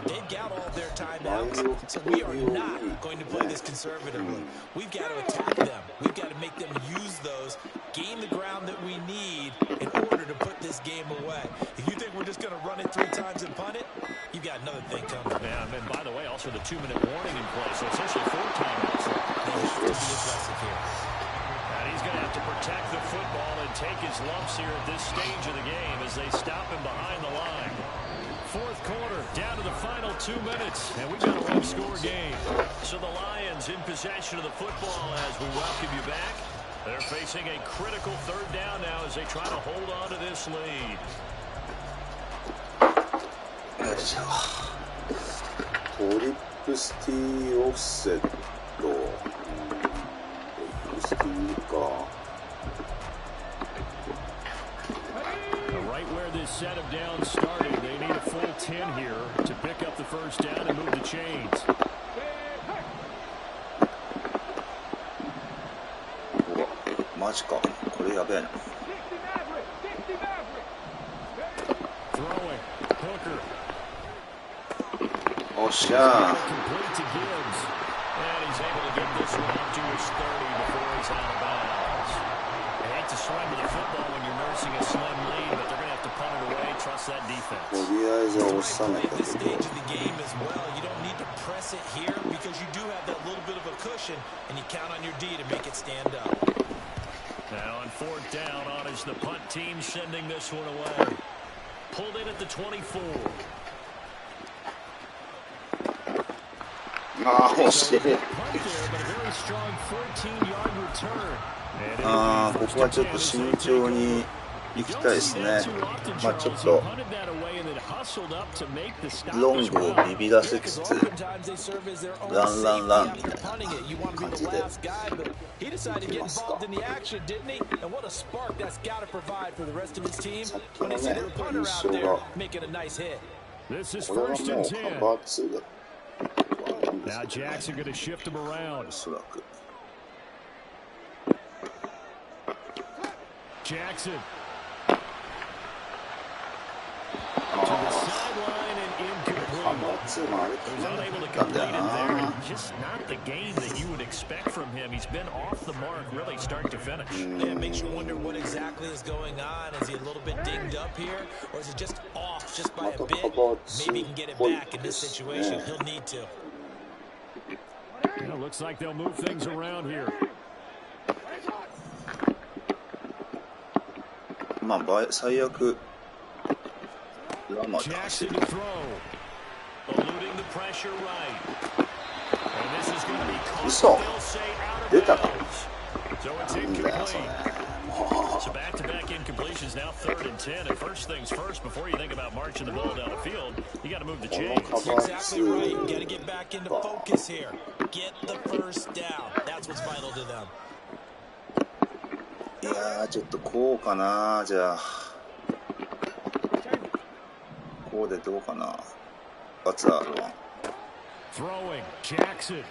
They've got all their timeouts, so we are not going to play this conservatively. We've got to attack them. We've got to make them use those, gain the ground that we need in order to put this game away. If you think we're just going to run it 3 times and punt it, you've got another thing coming. Yeah, and by the way, also the 2-minute warning in place, so essentially 4 timeouts. They have to be aggressive here. And he's going to have to protect the football and take his lumps here at this stage of the game as they stop him behind the line. 4th quarter, down to the final 2 minutes, and we've got a one-score game. So the Lions in possession of the football as we welcome you back. They're facing a critical 3rd down now as they try to hold on to this lead. よいしょ。トリップスティーオフセット。トリップスティーか。Right where this set of downs started, they need a full 10 here to pick up the 1st down and move the chains. うわ、マジか。これやべえな。Throwing, Hooker. おっしゃー。 Complete to Gibbs. And he's able to get this one up to his 30 before he's out of bounds. I hate to surrender the football when you're nursing a slim lead, but they're going to have to punt it away. Trust that defense. とりあえずは収めたけ This ど。 stage of the game as well, you don't need to press it here because you do have that little bit of a cushion, and you count on your D to make it stand up. Now on 4th down on is the punt team sending this one away. Pulled in at the 24. ああ、惜しい。 Punt there, but a very strong 14-yard return. ああ、ここはちょっと慎重に行きたいですね。まあちょっとロングをビビらせつつ、ランランランみたいな感じでいきますか。さっきのね、印象が、これはもうカバー2だ。Now Jackson going to shift him around. おそらく。Jackson. To the sideline and incomplete. He was unable to complete it there. Just not the game that you would expect from him. He's been off the mark really start to finish. It makes you wonder what exactly is going on. Is he a little bit dinged up here, or is he just off just by a bit? Maybe he can get it back in this situation. He'll need to. It looks like they'll move things around here. まあ最悪ラマで Jackson to throw. Eluding the pressure right. And this is going to be caught. 嘘 They'll say out of 出たか bounds. So it's なんだよそれ incomplete. So back-to-back incompletions now 3rd and 10. And first things first, before you think about marching the ball down the field, you got to move the この chains. カバー Exactly right.2 Got to get back into focus here. Get the 1st down. That's what's vital to them. いやーちょっとこうかな。じゃあこうでどうかな。What's that one? Throwing, Jackson.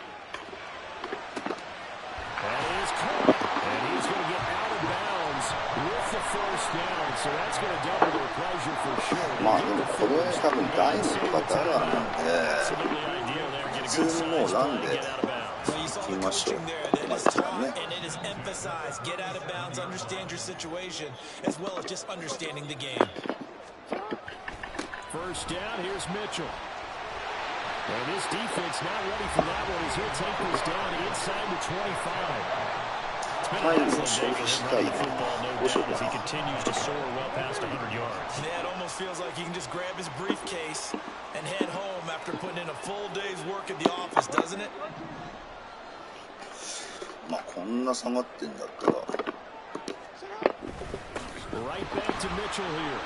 That is caught. And he's going to get out of bounds with the 1st down. So that's going to double their pleasure for sure. まあでもこれ多分ダイムとかダラーなんで普通にもうランで行きましょう。まずはね。 And it is emphasized. Get out of bounds, understand your situation, as well as just understanding the game. 1st down, here's Mitchell. And this defense not ready for that one as he'll take this down inside the 25. It's been an excellent day for him running the football, no doubt, as he continues to soar well past 100 yards. Yeah, it almost feels like he can just grab his briefcase and head home after putting in a full day's work at the office, doesn't it? まあこんな下がってんだったら Right back to Mitchell here.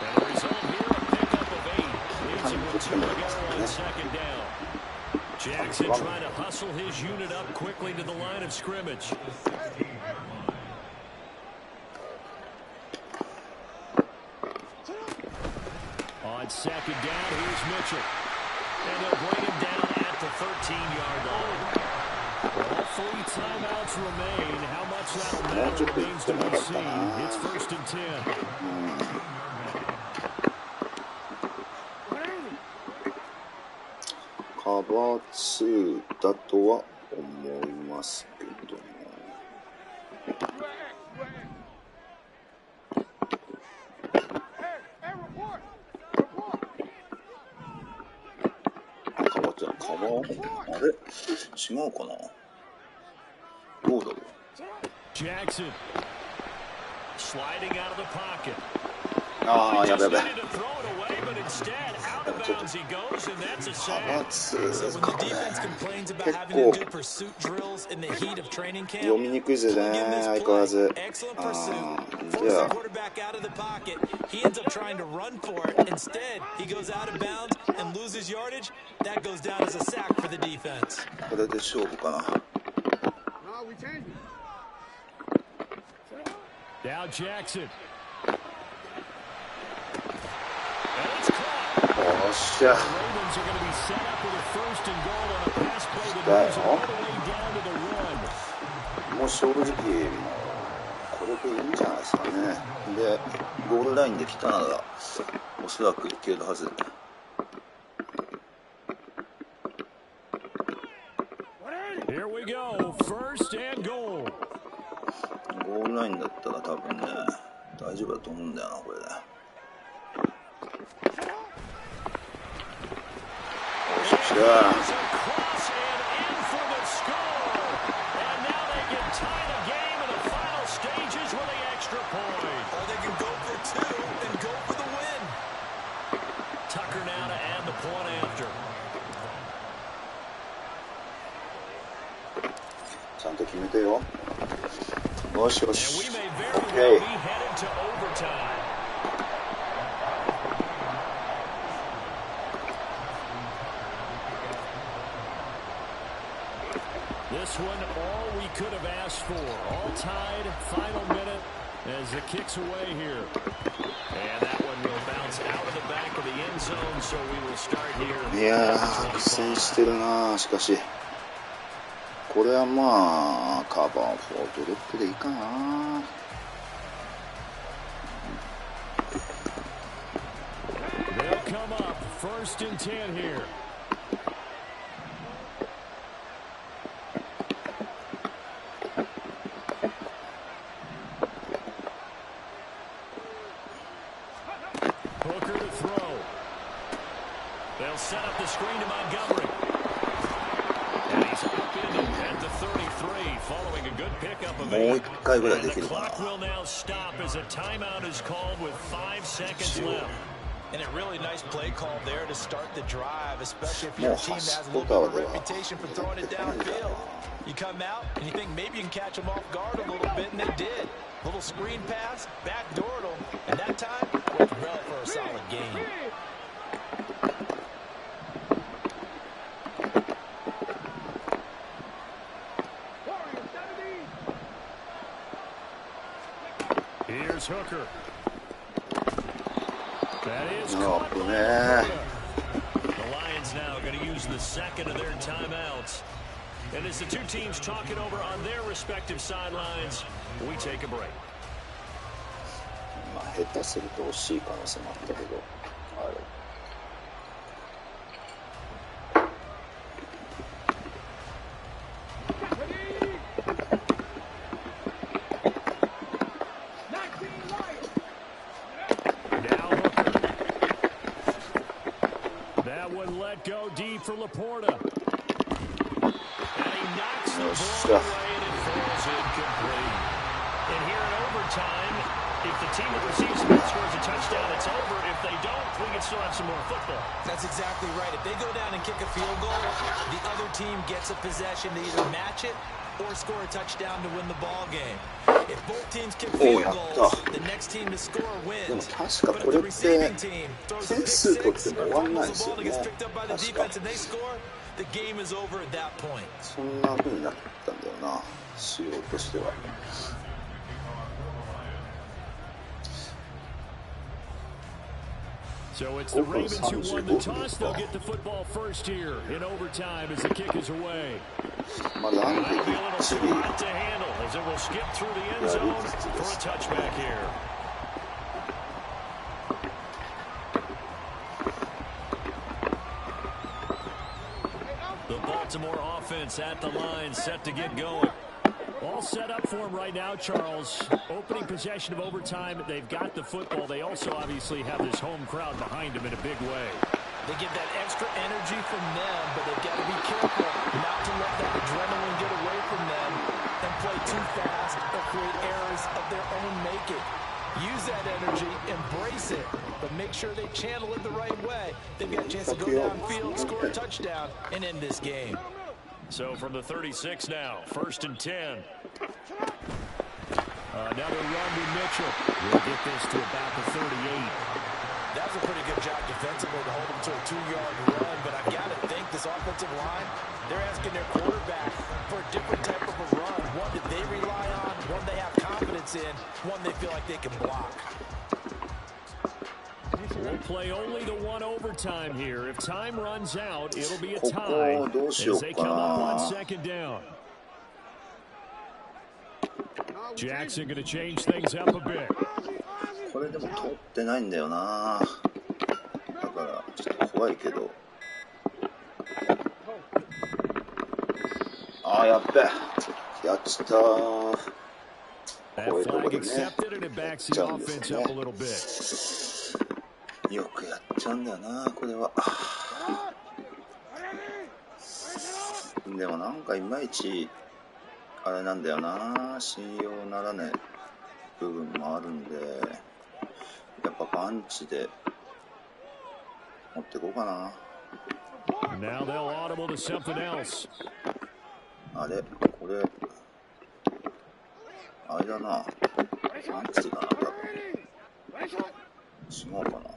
And the result here, a pickup of 8. Leaves him with 2 to go on 2nd down. Jackson trying to hustle his unit up quickly to the line of scrimmage. On 2nd down, here's Mitchell. And they'll bring him down at the 13-yard line. Three timeouts remain. How much that'll もう matter ちょっと行っ remains て to もよ be かった seen. な。 It's first and 10. カバー2だとは思いますけども。あれ違うかなどうだろう Jackson sliding out of the pocket. ああ、やべやべ。ちょっとカバー2かね。結構読みにくいぜね、相変わらず。じゃあ。He ends up trying to run for it. Instead, he goes out of bounds and loses yardage. That goes down as a sack for the defense. これで勝負かな。Now Jackson. よっしゃ。だよ。もう正直もうこれでいいんじゃないですかね。で、ゴールラインで来たならおそらくいけるはず。Here we go. First and goal. ゴールラインだったら多分ね大丈夫だと思うんだよなこれで。よっしゃ。ちゃんと決めてよ。よしよし。OK。This one, all we could have asked for. All tied, final minute as it kicks away here. And that one will bounce out of the back of the end zone, so we will start here. いやー、苦戦してるな。しかしこれはまあカバー4ドロップでいいかな。They'll come up first and 10 here. Hooker to throw. They'll set up the screen to Montgomery. And he's upended at the 33 following a good pickup of もう一回ぐらい and でき the るか clock な。 will now stop as a timeout is called with 5 seconds left. And a really nice play call there to start the drive, especially if も you're う a team that 走 has っ a と little た bit わ of で a は reputation for throwing it downfield. You come out and you think maybe you can catch them off guard a little bit, and they did. Little screen pass, backdoored them, and that time worked well for a solid gain. Here's Hooker. That is Oh, caught by man. Florida. The Lions now going to use the second of their timeouts. And as the two teams talking over on their respective sidelines, we take a break. まあ下手すると惜しい可能性もあったけど、あれ。Go deep for Laporta. And he knocks the Yes, ball away and it falls incomplete. And here in overtime, if the team that receives the scores a touchdown, it's over. If they don't, we can still have some more football. That's exactly right. If they go down and kick a field goal, the other team gets a possession to either match it or score a touchdown to win the ball game. If both teams kick field goals, the next team to score でも wins. 確か But こ if れ the って receiving team throws a 点 pick 数取って six も or 終わんない fumbles で the すよ ball ね。 and gets picked up by the 確か defense and they score, the game is over at that point. そんな風になったんだよな、仕様としては。So it's the Ravens who won the toss. They'll get the football first here in overtime as the kick is away. Might be a little too hot to handle as it will skip through the end zone for a touchback here. The Baltimore offense at the line, set to get going. All set up for him right now, Charles. Opening possession of overtime. They've got the football. They also obviously have this home crowd behind them in a big way. They get that extra energy from them, but they've got to be careful not to let that adrenaline get away from them and play too fast or create errors of their own making. Use that energy, embrace it, but make sure they channel it the right way. They've got a chance to go downfield, score a touchdown, and end this game. So from the 36 now, 1st and 10. Another run to Mitchell. We'll get this to about the 38. That was a pretty good job defensively to hold him to a 2-yard run, but I've got to think this offensive line, they're asking their quarterback for a different type of a run, one that they rely on, one they have confidence in, one they feel like they can block. We'll play only the one overtime here. If time runs out, it'll be a tie as they come up on 2nd down. Jackson going to change things up a bit. これでも通ってないんだよな。だからちょっと怖いけど。ああ、やっべ。やっちゃった。こういうところでね。やっちゃうんですね。よくやっちゃうんだよな、これは。でもなんかいまいちあれなんだよな、信用ならねえ部分もあるんで、やっぱパンチで持っていこうかな。あれ、これあれだな、パンチだな、多分。違うかな。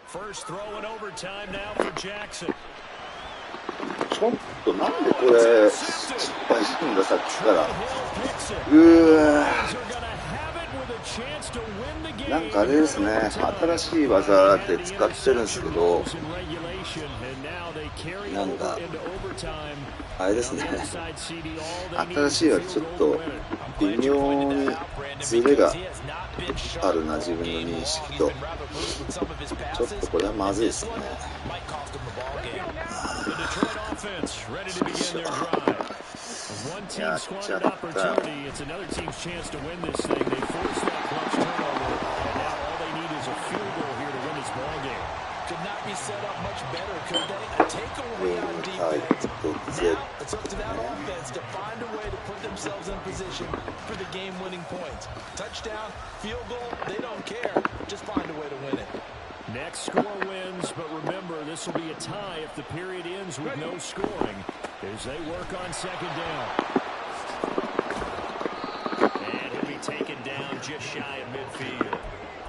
First throw in overtime now for Jackson. ちょっとなんでこれ失敗するんだ、さっきから。なんかあれですね、新しい技で使ってるんですけど、なんかあれですね、新しいはちょっと微妙にズレがあるな、自分の認識と。ちょっとこれはまずいですね。やっちゃった。Could not be set up much better, could they? A takeaway on defense. Now it's up to that offense to find a way to put themselves in position for the game-winning points. Touchdown, field goal, they don't care. Just find a way to win it. Next score wins, but remember, this will be a tie if the period ends with no scoring as they work on 2nd down. And he'll be taken down just shy of midfield.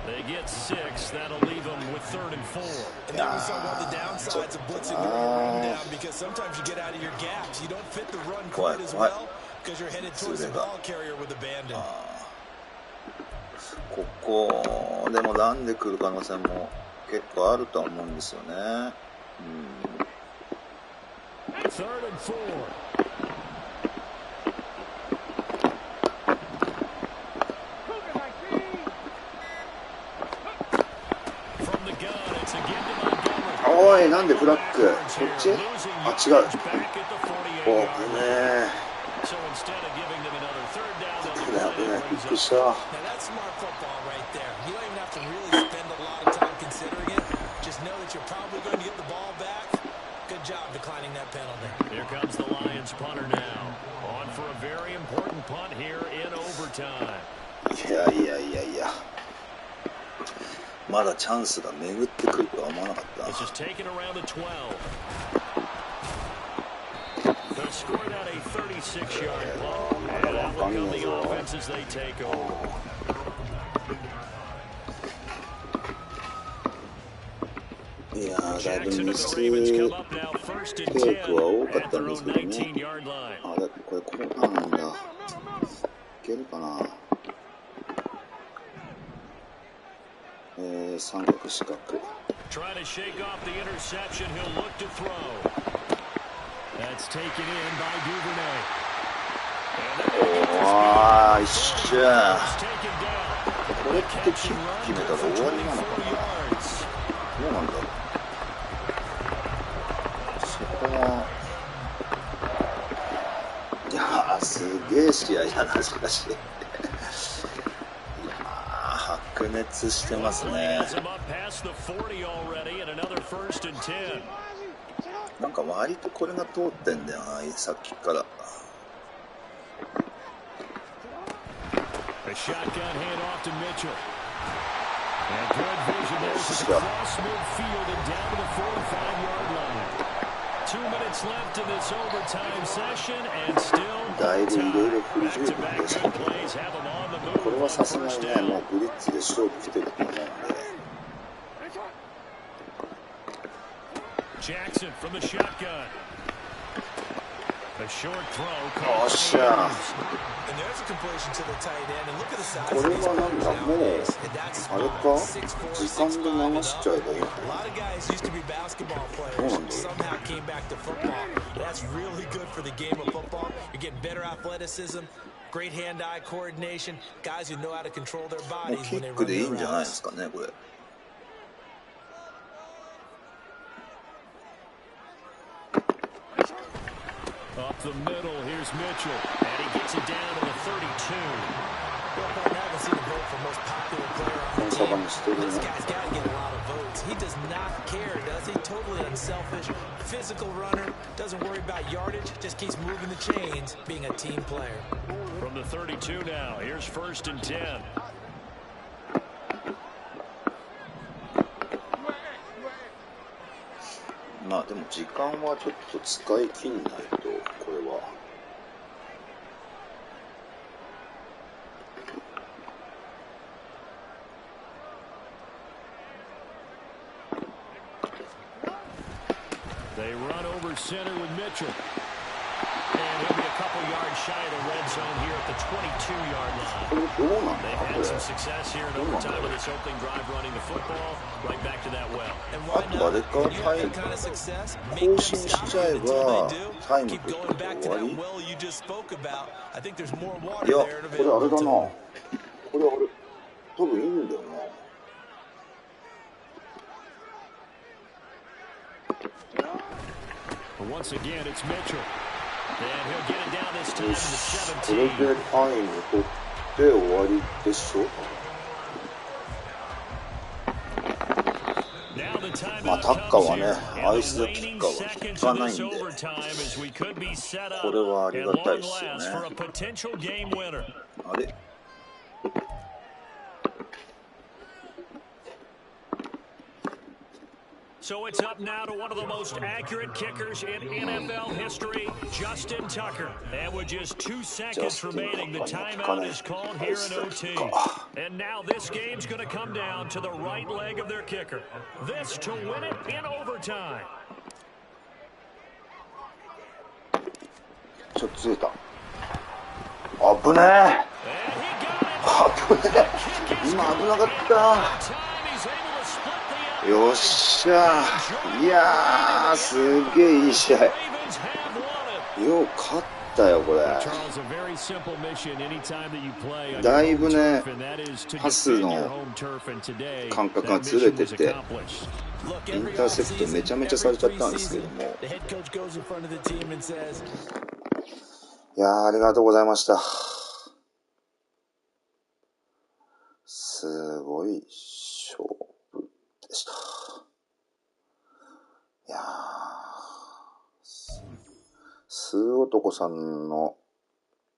They get 6. That'll leave them with 3rd and 4. And then we saw one of the downsides of blitzing during a run down, because sometimes you get out of your gaps. You don't fit the run quite as well because you're headed towards the ball carrier with abandon. ここでもランで来る可能性も結構あるとは思うんですよね。3rd and 4.おい、なんでフラッグ？こっち？あ、違う。お、危ねえ。危ない危ない。びっくりした。Here comes the Lions punter now. On for a very important punt here in overtime. いやいやいやいや。まだチャンスが巡ってくるとは思わなかった。This is taken around the 12. They'll score that a 36-yard ball. And out will come the offense as they take over. いやー、だいぶミステークは多かったんですけどね。あ、だってこれコーナーなんだ。けるかな。三角四角。Trying to shake off the interception. He'll look to throw. That's taken in by Duvernay. おー、一瞬。これってキック決めたら終わりなのかな。どうなんだろう。そこは。いやー、すげえ試合だな、しかし。白熱してますね。なんか割とこれが通ってんだよな、さっきから。だいぶいろいろ不十分でしたけど、これはさすがにね、もうブリッツで勝負来てると思うんで。Jackson from the shotgun. A short throw. おっしゃ。これはなんだ、もうあれか、時間で流しちゃえばいいのかな。どうなんだろう。Great hand-eye coordination, guys who know how to control their もう bodies キ when they ック run でいい their んじゃないで routes. すかね、これ。Up the middle, here's Mitchell, and he gets it down to the 32. Well, I haven't seen a vote for most popular player on the team. This guy's got to get a lot of votes. He does not care, does he? Totally unselfish, physical runner, doesn't worry about yardage, just keeps moving the chains, being a team player. From the 32 now, here's 1st and 10. まあでも時間はちょっと使い切んないと、これは。They run over center with Mitchell. And he'll be a couple yards shy of the red zone here at the 22-yard line. これどうなんだ They've こ had れ。 some success here in overtime with this opening drive running the football right back to that well. あとあれか、タイム更新しちゃえばタイム取って終わり。いや、これあれだな。これあれ多分いいんだよな。Once again, it's Mitchell. And he'll get it down this time to よ the し、こ 17. れでタイム取って終わりでしょ。まあタッカーはね、アイスのキッカーは効かないんで、これはありがたいですよね。あれSo it's up now to one of the most accurate kickers in NFL history, Justin Tucker. And with just 2 seconds remaining, the timeout is called here in OT. And now this game's going to come down to the right leg of their kicker. This to win it in overtime. ちょっとずれた。危ねえ。危ねえ。今危なかった。よっしゃー。いやー、すげえいい試合。よう勝ったよこれ。だいぶね、パスの感覚がずれてて、インターセプトめちゃめちゃされちゃったんですけども。いやー、ありがとうございました。すごい勝負でした。いやー、数男さんの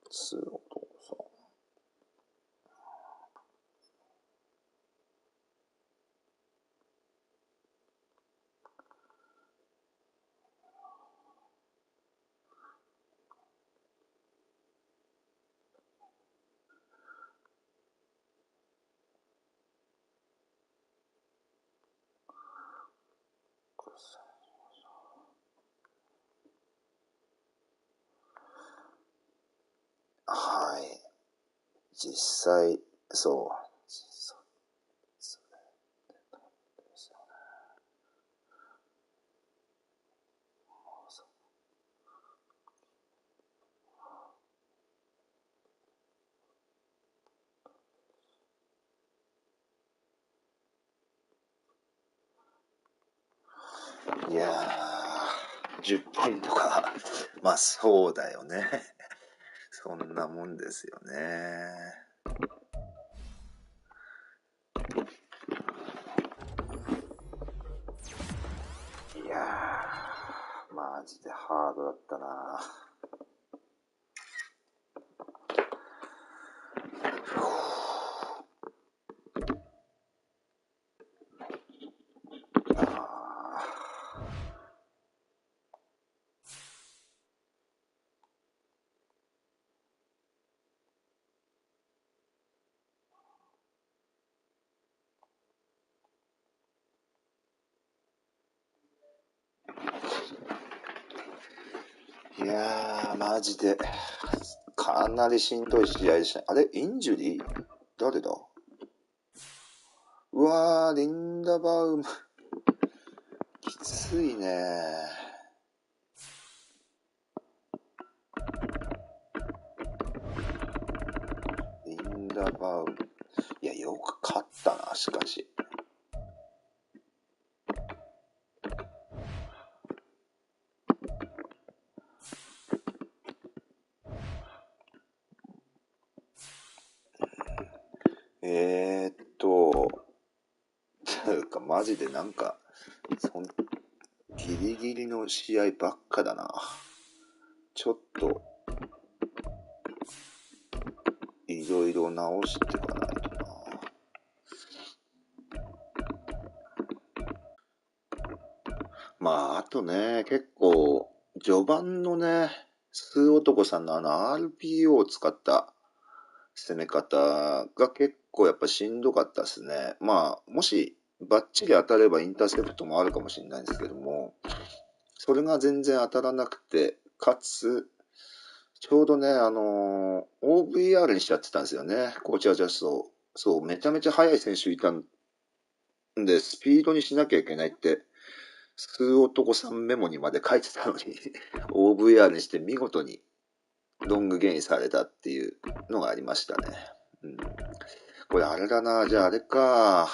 数男さん。は実際、そう。いやー、10ポイントか。まあそうだよね。そんなもんですよね。いやー、マジでハードだったな。いやー、マジで、かなりしんどい試合でした。あれインジュリー誰だ。うわー、リンダバウム。きついね。リンダバウム。いや、よく勝ったな、しかし。マジでなんか、ギリギリの試合ばっかだな。ちょっと、いろいろ直していかないとな。まあ、あとね、結構、序盤のね、数男さんのRPO を使った攻め方が結構やっぱしんどかったですね。まあ、もしバッチリ当たればインターセプトもあるかもしれないんですけども、それが全然当たらなくて、かつ、ちょうどね、OVR にしちゃってたんですよね、コーチアジャストを。そう、めちゃめちゃ速い選手いたんで、スピードにしなきゃいけないって、数男さんメモにまで書いてたのに、OVR にして見事にロングゲインされたっていうのがありましたね。うん、これあれだな、じゃああれか、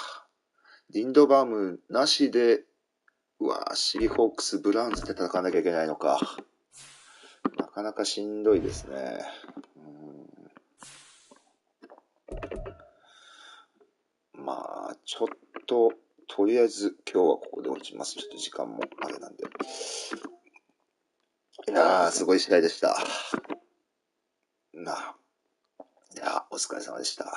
リンドバームなしで、うわシーホークス、ブラウンズで戦わなきゃいけないのか。なかなかしんどいですね。まあ、ちょっと、とりあえず今日はここで落ちます。ちょっと時間もあれなんで。いやー、すごい試合でした。いや、お疲れ様でした。